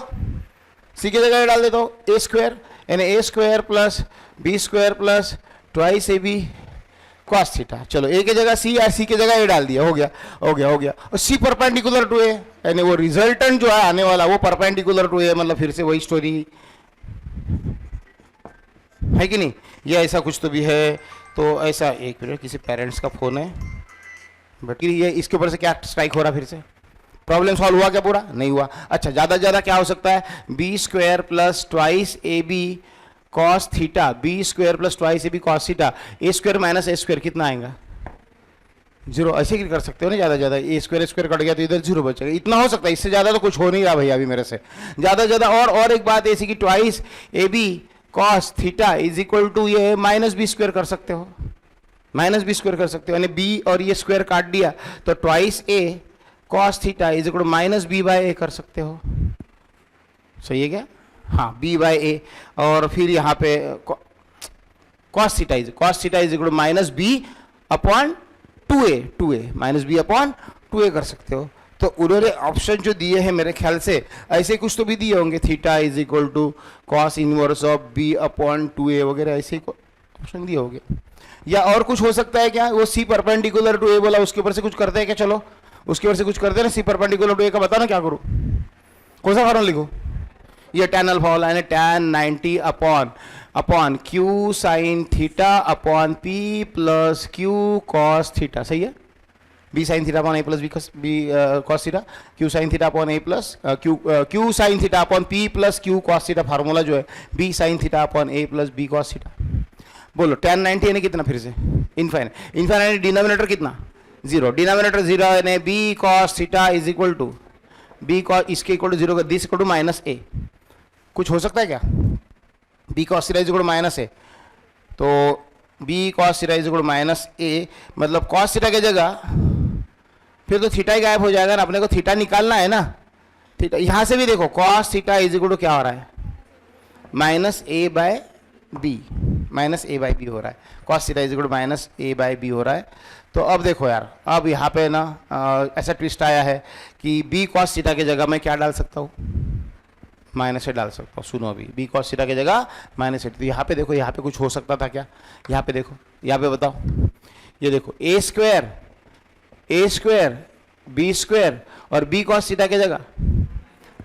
सी की जगह डाल देता हूँ, ए स्क्वायर यानी A square plus B square plus twice A B cos theta. चलो ए की जगह सी या सी की जगह ए डाल दिया, हो गया हो गया हो गया। और सी परपेंडिकुलर टू ए, यानी वो रिजल्टेंट जो है आने वाला वो परपेंडिकुलर टू ए, मतलब फिर से वही स्टोरी है कि नहीं, ये ऐसा कुछ तो भी है। तो ऐसा, एक मिनट, किसी पेरेंट्स का फोन है, बट ये इसके ऊपर से क्या स्ट्राइक हो रहा, फिर से प्रॉब्लम सॉल्व हुआ क्या, पूरा नहीं हुआ। अच्छा, ज़्यादा से ज़्यादा क्या हो सकता है, B square plus twice A B cos theta, B square plus twice A B cos theta, A square minus A square कितना आएगा, जीरो। ऐसे ही कर सकते हो ना, ज़्यादा ज़्यादा ए स्क्वायर कट गया तो इधर जीरो बचेगा, इतना हो सकता है, इससे ज़्यादा तो कुछ हो नहीं रहा भैया अभी मेरे से। ज़्यादा ज़्यादा और एक बात ऐसी कि twice A B cos theta is equal to ये माइनस बी स्क्वायर कर सकते हो, माइनस बी स्क्वायर कर सकते हो, यानी बी और ये स्क्वायर काट दिया तो twice A cos theta is equal to minus B by A कर सकते हो। सही है क्या, हाँ, बी बाय ए, और फिर यहाँ पे cos theta is equal to minus B upon two A minus B upon two A कर सकते हो। तो उन्होंने ऑप्शन जो दिए हैं मेरे ख्याल से ऐसे कुछ तो भी दिए होंगे, theta is equal to cos inverse of B upon two A वगैरह, ऐसे ऑप्शन दिए होंगे। या और कुछ हो सकता है क्या, वो सी परपेंडिकुलर टू ए बोला, उसके ऊपर से कुछ करते हैं क्या, चलो उसके ऊपर से कुछ करते हैं ना, सी परपेंडिकुलर टू ए का बताना क्या करूँ, कौन सा फॉर्मूला लिखो, ये tan अल्फा वाला है, tan 90 upon Q sine theta upon P plus Q cos theta. सही है, B sine theta upon A plus B cos theta, Q sine theta upon A plus Q sine theta upon P plus Q cos theta, formula जो है B sine theta upon A plus B cos theta. बोलो tan 90 यानी कितना, फिर से infinite, denominator कितना, zero, denominator zero, यानी B cos theta is equal to B cos, इसके equal to zero, this equal to minus A. कुछ हो सकता है क्या, B cos theta is equal to minus A, तो B cos theta is equal to minus A, मतलब cos theta की जगह फिर तो थीटा ही गायब हो जाएगा ना, अपने को थीटा निकालना है ना, थीटा यहाँ से भी देखो, cos theta is equal to क्या हो रहा है, minus A by B, minus A by B हो रहा है, cos theta is equal to minus A by B हो रहा है। तो अब देखो यार, अब यहाँ पे ना ऐसा ट्विस्ट आया है कि बी कॉस थीटा की जगह मैं क्या डाल सकता हूँ, माइनस ए डाल सकता हूँ। सुनो, अभी बी कॉस थीटा की जगह माइनस ए, तो यहाँ पे देखो, यहाँ पे कुछ हो सकता था क्या, यहाँ पे देखो, यहाँ पे बताओ, ये देखो ए स्क्वायर बी स्क्वायर और बी कॉस थीटा की जगह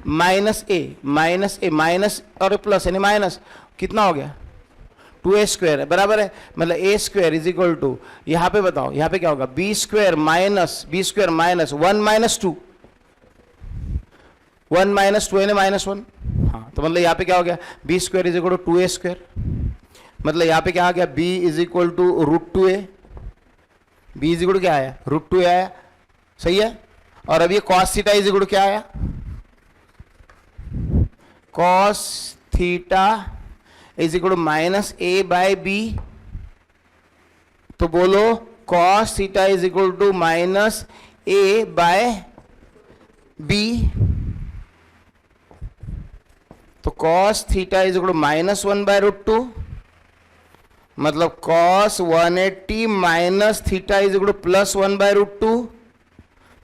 माइनस ए माइनस और प्लस, यानी माइनस कितना हो गया, 2a स्क्वायर है, बराबर है, मतलब A square is equal to, यहाँ पे बताओ, यहाँ पे क्या होगा, B square minus 1 minus 2, 1 minus 2 यानी -1। हाँ, तो मतलब यहाँ पे क्या हो गया, B square is equal to 2a square, मतलब यहाँ पे क्या आ गया, b is equal to √2a, B is equal क्या आया, √2 आया, सही है। और अब ये कॉस थीटा इज इक्वल क्या आया, cos theta is equal minus A by B. तो बोलो cos theta is equal to minus A by B. तो cos theta is equal to -1 by √2, मतलब cos 180 minus theta is equal to +1 by √2।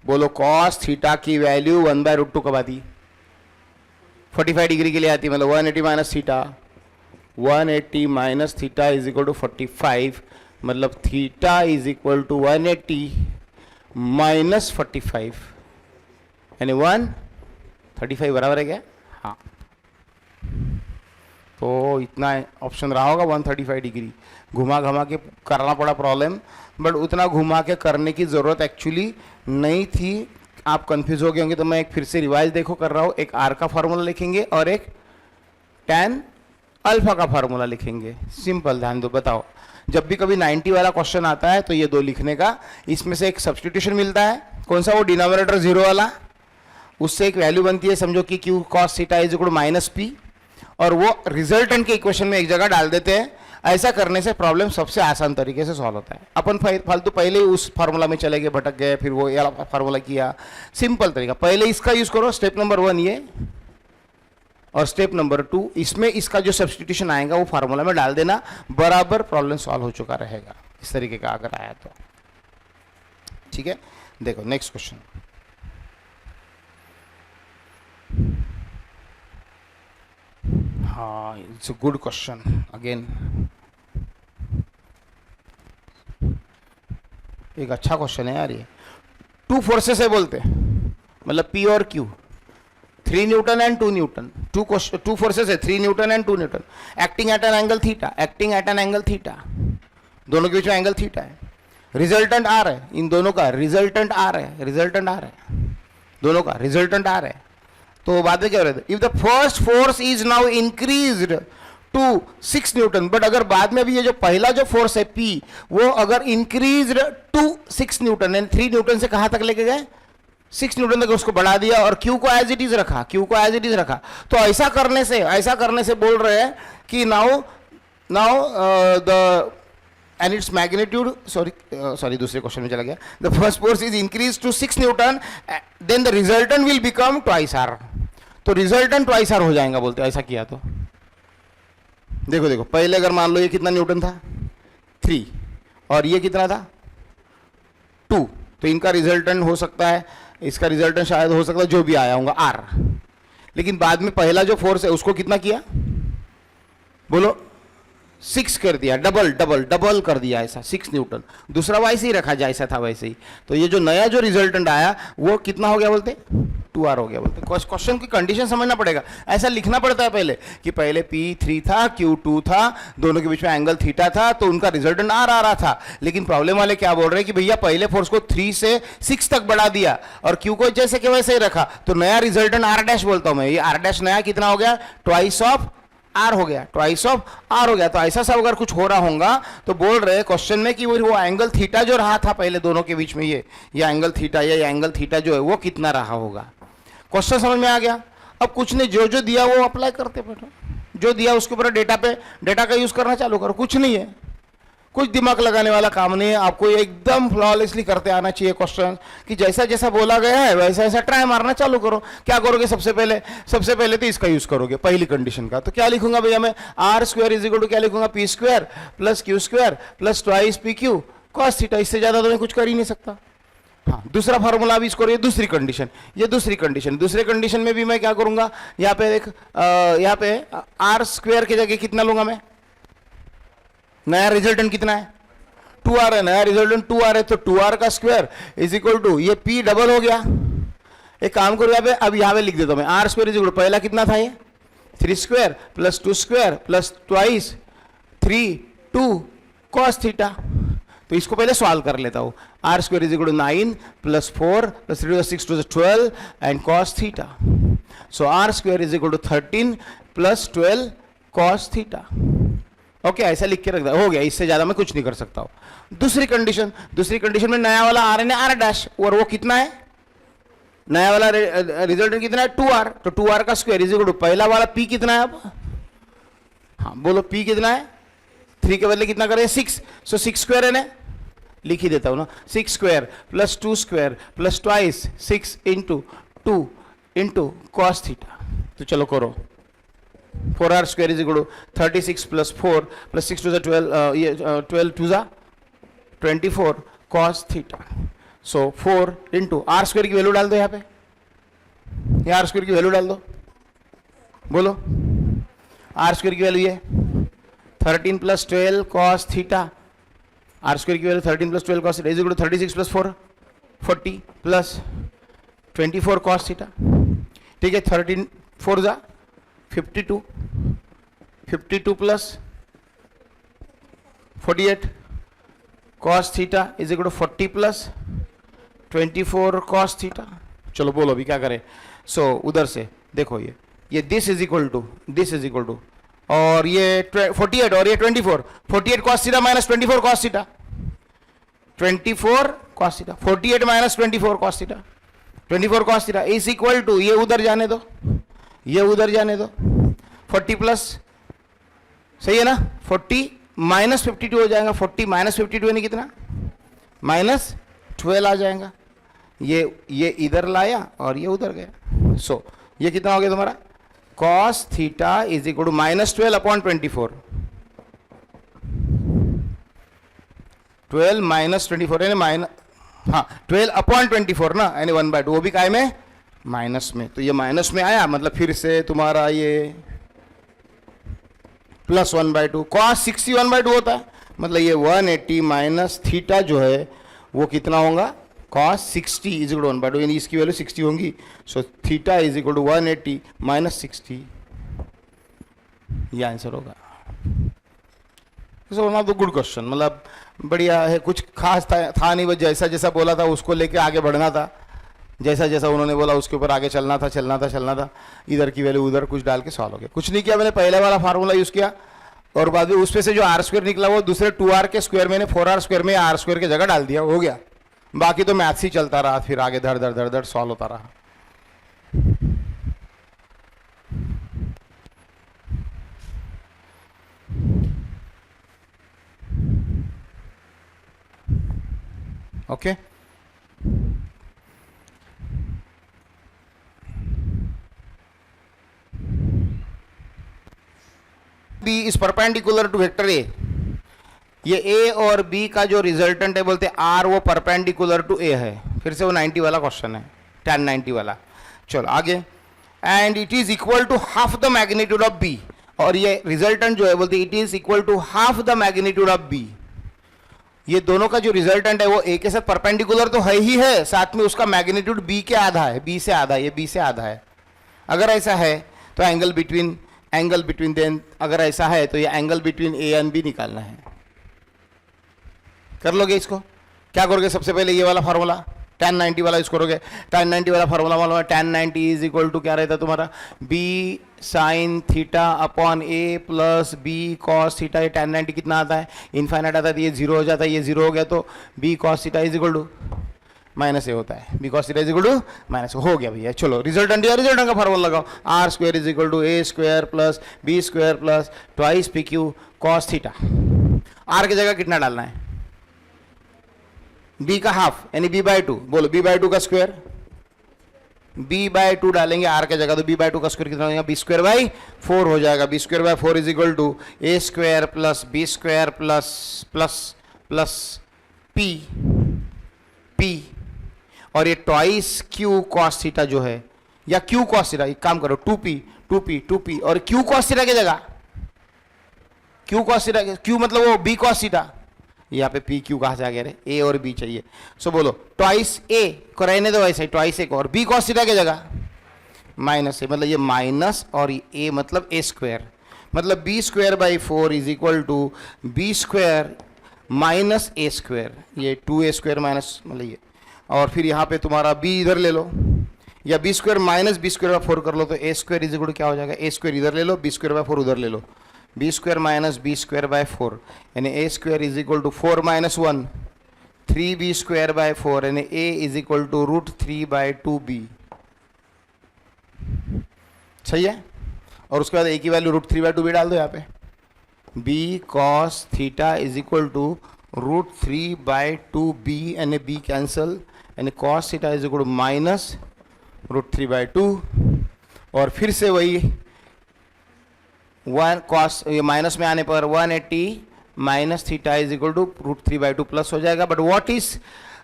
बोलो cos theta की value 1 by √2 कब आती, 45 degree के लिए आती, मतलब 180 minus theta, 180 minus theta is equal to 45, मतलब theta is equal to 180 minus 45 यानी 135 बराबर है क्या, हाँ। तो इतना ऑप्शन रहा होगा 135 डिग्री। घुमा घुमा के करना पड़ा प्रॉब्लम, बट उतना घुमा के करने की ज़रूरत एक्चुअली नहीं थी। आप कंफ्यूज हो गए होंगे, तो मैं एक फिर से रिवाइज देखो कर रहा हूँ। एक आर का फार्मूला लिखेंगे और एक tan अल्फा का फार्मूला लिखेंगे, सिंपल। ध्यान दो, बताओ जब भी कभी 90 वाला क्वेश्चन आता है तो ये दो लिखने का, इसमें से एक सब्सटीट्यूशन मिलता है, कौन सा, वो डिनोमिनेटर 0 वाला, उससे एक वैल्यू बनती है, समझो कि Q cos theta is equal to -p, और वो रिजल्टेंट के इक्वेशन में एक जगह डाल देते हैं। ऐसा करने से प्रॉब्लम सबसे आसान तरीके से सॉल्व होता है। अपन फालतू पहले ही उस फार्मूला में चले गए, भटक गए, फिर वो ये फार्मूला किया। सिंपल तरीका, पहले इसका यूज करो, स्टेप नंबर 1 ये, और स्टेप नंबर 2 इसमें इसका जो सब्सटीट्यूशन आएगा वो फार्मूला में डाल देना, बराबर प्रॉब्लम सॉल्व हो चुका रहेगा। इस तरीके का अगर आया तो ठीक है। देखो नेक्स्ट क्वेश्चन, हाँ it's a good question again, एक अच्छा क्वेश्चन है यार ये। 2 फोर्सेस है बोलते, मतलब P और Q, 3 Newton and 2 Newton. 2 forces है, 3 Newton and 2 Newton, acting at an angle theta, acting at an angle theta, दोनों के बीच में एंगल थीटा है। रिजल्टेंट आर है, इन दोनों का रिजल्टेंट आर है, रिजल्टेंट आर है, दोनों का रिजल्टेंट आर है। तो बाद में क्या हो रहा है, if the first force is now increased to 6 newton, but अगर बाद में भी ये जो पहला जो फोर्स है P, वो अगर इंक्रीज्ड टू 6 न्यूटन, यानी 3 न्यूटन से कहां तक लेके गए, 6 न्यूटन तक उसको बढ़ा दिया, और Q को एज इट इज रखा, Q को एज इट इज रखा। तो ऐसा करने से बोल रहे हैं कि now the and its magnitude, sorry दूसरे क्वेश्चन में चला गया, the first force is increased to 6 Newton, then the resultant will become twice r। तो रिजल्टेंट ट्वाइस आर हो जाएगा बोलते, ऐसा किया तो देखो पहले अगर मान लो ये कितना न्यूटन था 3, और ये कितना था 2, तो इनका रिजल्टेंट हो सकता है, इसका रिजल्टेंट शायद हो सकता है जो भी आया होगा r, लेकिन बाद में पहला जो फोर्स है उसको कितना किया, बोलो 6 कर दिया, डबल कर दिया, ऐसा 6 न्यूटन। दूसरा वैसे ही रखा जैसा था वैसे ही। तो ये जो नया जो रिजल्टेंट आया वो कितना हो गया बोलते, 2r हो गया बोलते। क्वेश्चन की कंडीशन समझना पड़ेगा, ऐसा लिखना पड़ता है पहले कि पहले P3 था, Q2 था, दोनों के बीच में एंगल थीटा था, तो उनका रिजल्टेंट r आ रहा था। लेकिन प्रॉब्लम वाले क्या बोल रहे हैं कि भैया पहले फोर्स को 3 से 6 तक बढ़ा दिया और Q को जैसे कि वैसे ही रखा, तो नया रिजल्टेंट r' बोलता हूं मैं। ये r' नया कितना हो गया, ट्वाइस ऑफ आर हो गया, ट्वाइस ऑफ आर हो गया। तो ऐसा सब अगर कुछ हो रहा होगा तो बोल रहे क्वेश्चन में कि वो एंगल थीटा जो रहा था पहले दोनों के बीच में, ये एंगल थीटा, ये एंगल थीटा जो है वो कितना रहा होगा। क्वेश्चन समझ में आ गया। अब कुछ नहीं, जो दिया वो अप्लाई करते बैठो, जो दिया उसके ऊपर डेटा का यूज करना चालू करो। कुछ नहीं है, कुछ दिमाग लगाने वाला काम नहीं है। आपको एकदम फ्लॉलेसली करते आना चाहिए क्वेश्चन, कि जैसा जैसा बोला गया है वैसा ऐसा ट्राई मारना चालू करो। क्या करोगे, सबसे पहले तो इसका यूज करोगे, पहली कंडीशन का। तो क्या लिखूंगा भैया मैं, r² इज इक्वल टू क्या लिखूंगा, p² plus q² plus twice pq cos theta. इससे ज्यादा तो मैं कुछ कर ही नहीं सकता। हाँ, दूसरा फार्मूला भी इसको, ये दूसरी कंडीशन। दूसरे कंडीशन में भी मैं क्या करूंगा, यहाँ पे देख, यहाँ पे r² की जगह कितना लूंगा मैं, नया रिजल्टेंट कितना है 2r है, नया रिजल्टेंट 2r है, तो 2r का स्क्वायर इज इक्वल टू ये p डबल हो गया। एक काम करो यहाँ पे, अब यहाँ पे लिख देता हूं मैं, r² इज इक्वल टू पहला कितना था ये 3² plus 2² plus twice 3 2 cos theta. तो इसको पहले सॉल्व कर लेता हूं। r² is equal to 9 plus 4 plus 3 6 2 12 and cos theta. So r² is equal to 13 plus 12 cos theta. Okay ऐसा लिख के रख दो, हो गया, इससे ज्यादा मैं कुछ नहीं कर सकता हूं। दूसरी कंडीशन में नया वाला आर एन है आर डैश, और वो कितना है, नया वाला रिजल्टेंट कितना है 2r, तो 2r का स्क्वायर इज इक्वल टू पहला वाला p कितना है अब, हाँ बोलो p कितना है, 3 के बदले कितना करें 6, सो 6 स्क्वायर है ना, लिख ही देता हूं ना, 6 square plus 2 square plus twice 6 into 2 into cos theta. तो चलो करो, 4r square is equal to 36 plus 4 plus 6 two ज़ा 12, ये 12 टू ज़ा 24 cos theta. So 4 into R square की वैल्यू डाल दो, यहाँ पे ये आर स्क्वायर की वैल्यू डाल दो, बोलो आर स्क्वायर की वैल्यू ये 13 plus 12 cos theta, R square की value 13 plus 12 cos theta is equal to 36 plus 4 40 plus 24 cos theta. ठीक है, 13 4 जा 52, 52 plus 48 cos theta is equal to 40 plus 24 cos theta. चलो बोलो अभी क्या करें। सो उधर से देखो, ये दिस इज इक्वल टू और ये 48 और ये 24, 48 cos theta minus 24 cos theta, 24 cos theta, 48 minus 24 cos theta, 24 cos theta is equal to, ये उधर जाने दो, ये उधर जाने दो, 40 प्लस, सही है ना, 40 माइनस 52 हो जाएगा, 40 माइनस 52 यानी कितना, माइनस 12 आ जाएगा, ये इधर लाया और ये उधर गया। सो ये कितना हो गया तुम्हारा, cos theta is equal to minus 12 upon 24, 12 minus 24 यानी माइनस, हाँ 12 अपॉन 24 ना, यानी 1/2, वो भी काय में, माइनस में, तो ये माइनस में आया, मतलब फिर से तुम्हारा ये प्लस 1/2, कॉस 60 1/2 होता है, मतलब ये 180 माइनस थीटा जो है वो कितना होगा, कॉस 60 इज इक्वल टू 1/2, यानी इसकी वैल्यू 60 होंगी। So theta is equal to 180 minus 60, ये आंसर होगा। सो तो गुड क्वेश्चन, मतलब बढ़िया है, कुछ खास था नहीं, बस जैसा जैसा बोला था उसको लेके आगे बढ़ना था, जैसा जैसा उन्होंने बोला उसके ऊपर आगे चलना था, इधर की वैल्यू उधर कुछ डाल के सॉल्व हो गया। कुछ नहीं किया मैंने, पहले वाला फार्मूला यूज़ किया और बाद में उसमें से जो आर स्क्वायर निकला वो दूसरे 2r के स्क्वायर मैंने 4r स्क्वायर में आर स्क्वायर की जगह डाल दिया, हो गया। बाकी तो मैथ्स ही चलता रहा, फिर आगे धड़ धड़ सॉल्व होता रहा। Okay B is perpendicular to vector A, ये ए और बी का जो रिजल्टेंट है बोलते आर वो परपेंडिकुलर टू ए है, फिर से वो 90 वाला क्वेश्चन है, 1090 वाला। चलो आगे, and it is equal to half the magnitude of B, और ये रिजल्टेंट जो है बोलते it is equal to half the magnitude of B, ये दोनों का जो रिजल्टेंट है वो ए के साथ परपेंडिकुलर तो है ही है, साथ में उसका मैग्नीट्यूड बी के आधा है, बी से आधा, ये बी से आधा है। अगर ऐसा है तो एंगल बिटवीन देन, अगर ऐसा है तो ये angle between A and B निकालना है। कर लोगे इसको, क्या करोगे, सबसे पहले ये वाला फार्मूला 1090 वाला यूज करोगे, 1090 वाला फार्मूला मालूम है, 1090 इज इक्वल टू क्या रहता है तुम्हारा, B sine theta upon A plus B cos theta. ये 1090 कितना आता है, इनफाइनाइट आता है, तो ये 0 हो जाता है, ये 0 हो गया तो B cos theta is equal to minus A होता है, B cos theta is equal to minus, हो गया भैया। चलो रिजल्टेंट का फार्मूला लगाओ, R square is equal to A square plus B square plus twice P Q cos theta. R की जगह कितना डालना है, b का हाफ यानी b/2, बोलो b/2 का स्क्वायर, b/2 डालेंगे आर के जगह, तो b/2 का स्क्वायर कितना हो जाएगा, b²/4 हो जाएगा, b²/4 is equal to a square plus b square plus plus plus p और ये ट्वाइस q कॉस थीटा जो है, या q कॉस थीटा, एक काम करो 2p और q कॉस थीटा की जगह q कॉस थीटा, q मतलब वो b कॉस थीटा, यहाँ पे पी क्यू कहाँ से आ गया रे, ए और बी चाहिए। सो बोलो ट्वाइस ए को रहने दो ऐसे, ट्वाइस ए को, और बी कॉस थीटा की जगह माइनस ए, मतलब ये माइनस और ए मतलब ए स्क्वायर, मतलब b²/4 is equal to B square minus A square, ये 2a² माइनस मतलब ये, और फिर यहाँ पे तुम्हारा b इधर ले लो, या b² माइनस b²/4 कर लो, तो a² इज इक्वल टू क्या हो जाएगा, a² इधर ले लो, b²/4 उधर ले लो, B square minus B square by 4 यानी A square is equal to 4 minus 1 3b square by 4 यानी a is equal to √3/2b। सही है। और उसके बाद a की वैल्यू √3/2b डाल दो यहाँ पे। b cos theta is equal to √3/2b यानी b कैंसल यानी cos theta is equal to minus √3/2 और फिर से वही 1 cos ये माइनस में आने पर 180 minus theta is equal to √3/2 plus हो जाएगा। But what is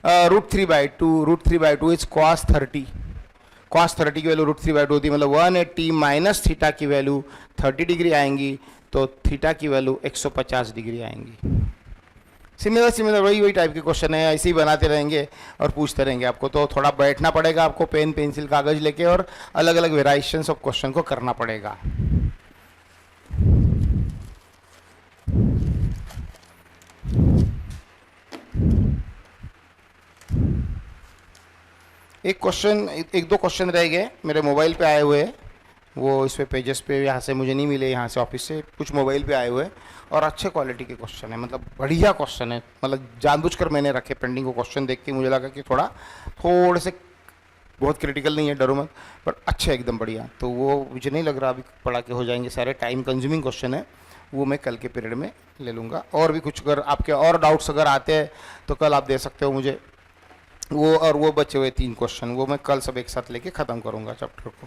√3/2? √3/2 is cos 30। cos 30 की वैल्यू √3/2 होती है, मतलब 180 माइनस थीटा की वैल्यू 30 डिग्री आएंगी, तो थीटा की वैल्यू 150 डिग्री आएंगी। सिमिलर वही टाइप के क्वेश्चन है, ऐसे ही बनाते रहेंगे और पूछते रहेंगे आपको। तो थोड़ा बैठना पड़ेगा आपको, पेन पेंसिल कागज लेके, और अलग अलग वेरिएशंस ऑफ क्वेश्चन को करना पड़ेगा। एक दो क्वेश्चन रह गए मेरे मोबाइल पे आए हुए, वो इस पे पेजेस पे यहाँ से मुझे नहीं मिले, यहाँ से ऑफिस से कुछ मोबाइल पे आए हुए और अच्छे क्वालिटी के क्वेश्चन है, मतलब बढ़िया क्वेश्चन है। मतलब जानबूझकर मैंने रखे पेंडिंग को, क्वेश्चन देख के मुझे लगा कि थोड़े से बहुत क्रिटिकल नहीं है, डरो मत, पर अच्छे एकदम बढ़िया। तो वो मुझे नहीं लग रहा अभी पढ़ा के हो जाएंगे सारे, टाइम कंज्यूमिंग क्वेश्चन है, वो मैं कल के पीरियड में ले लूँगा। और भी कुछ अगर आपके और डाउट्स अगर आते हैं तो कल आप दे सकते हो मुझे वो, और वो बचे हुए 3 क्वेश्चन वो मैं कल सब एक साथ लेके ख़त्म करूँगा चैप्टर को।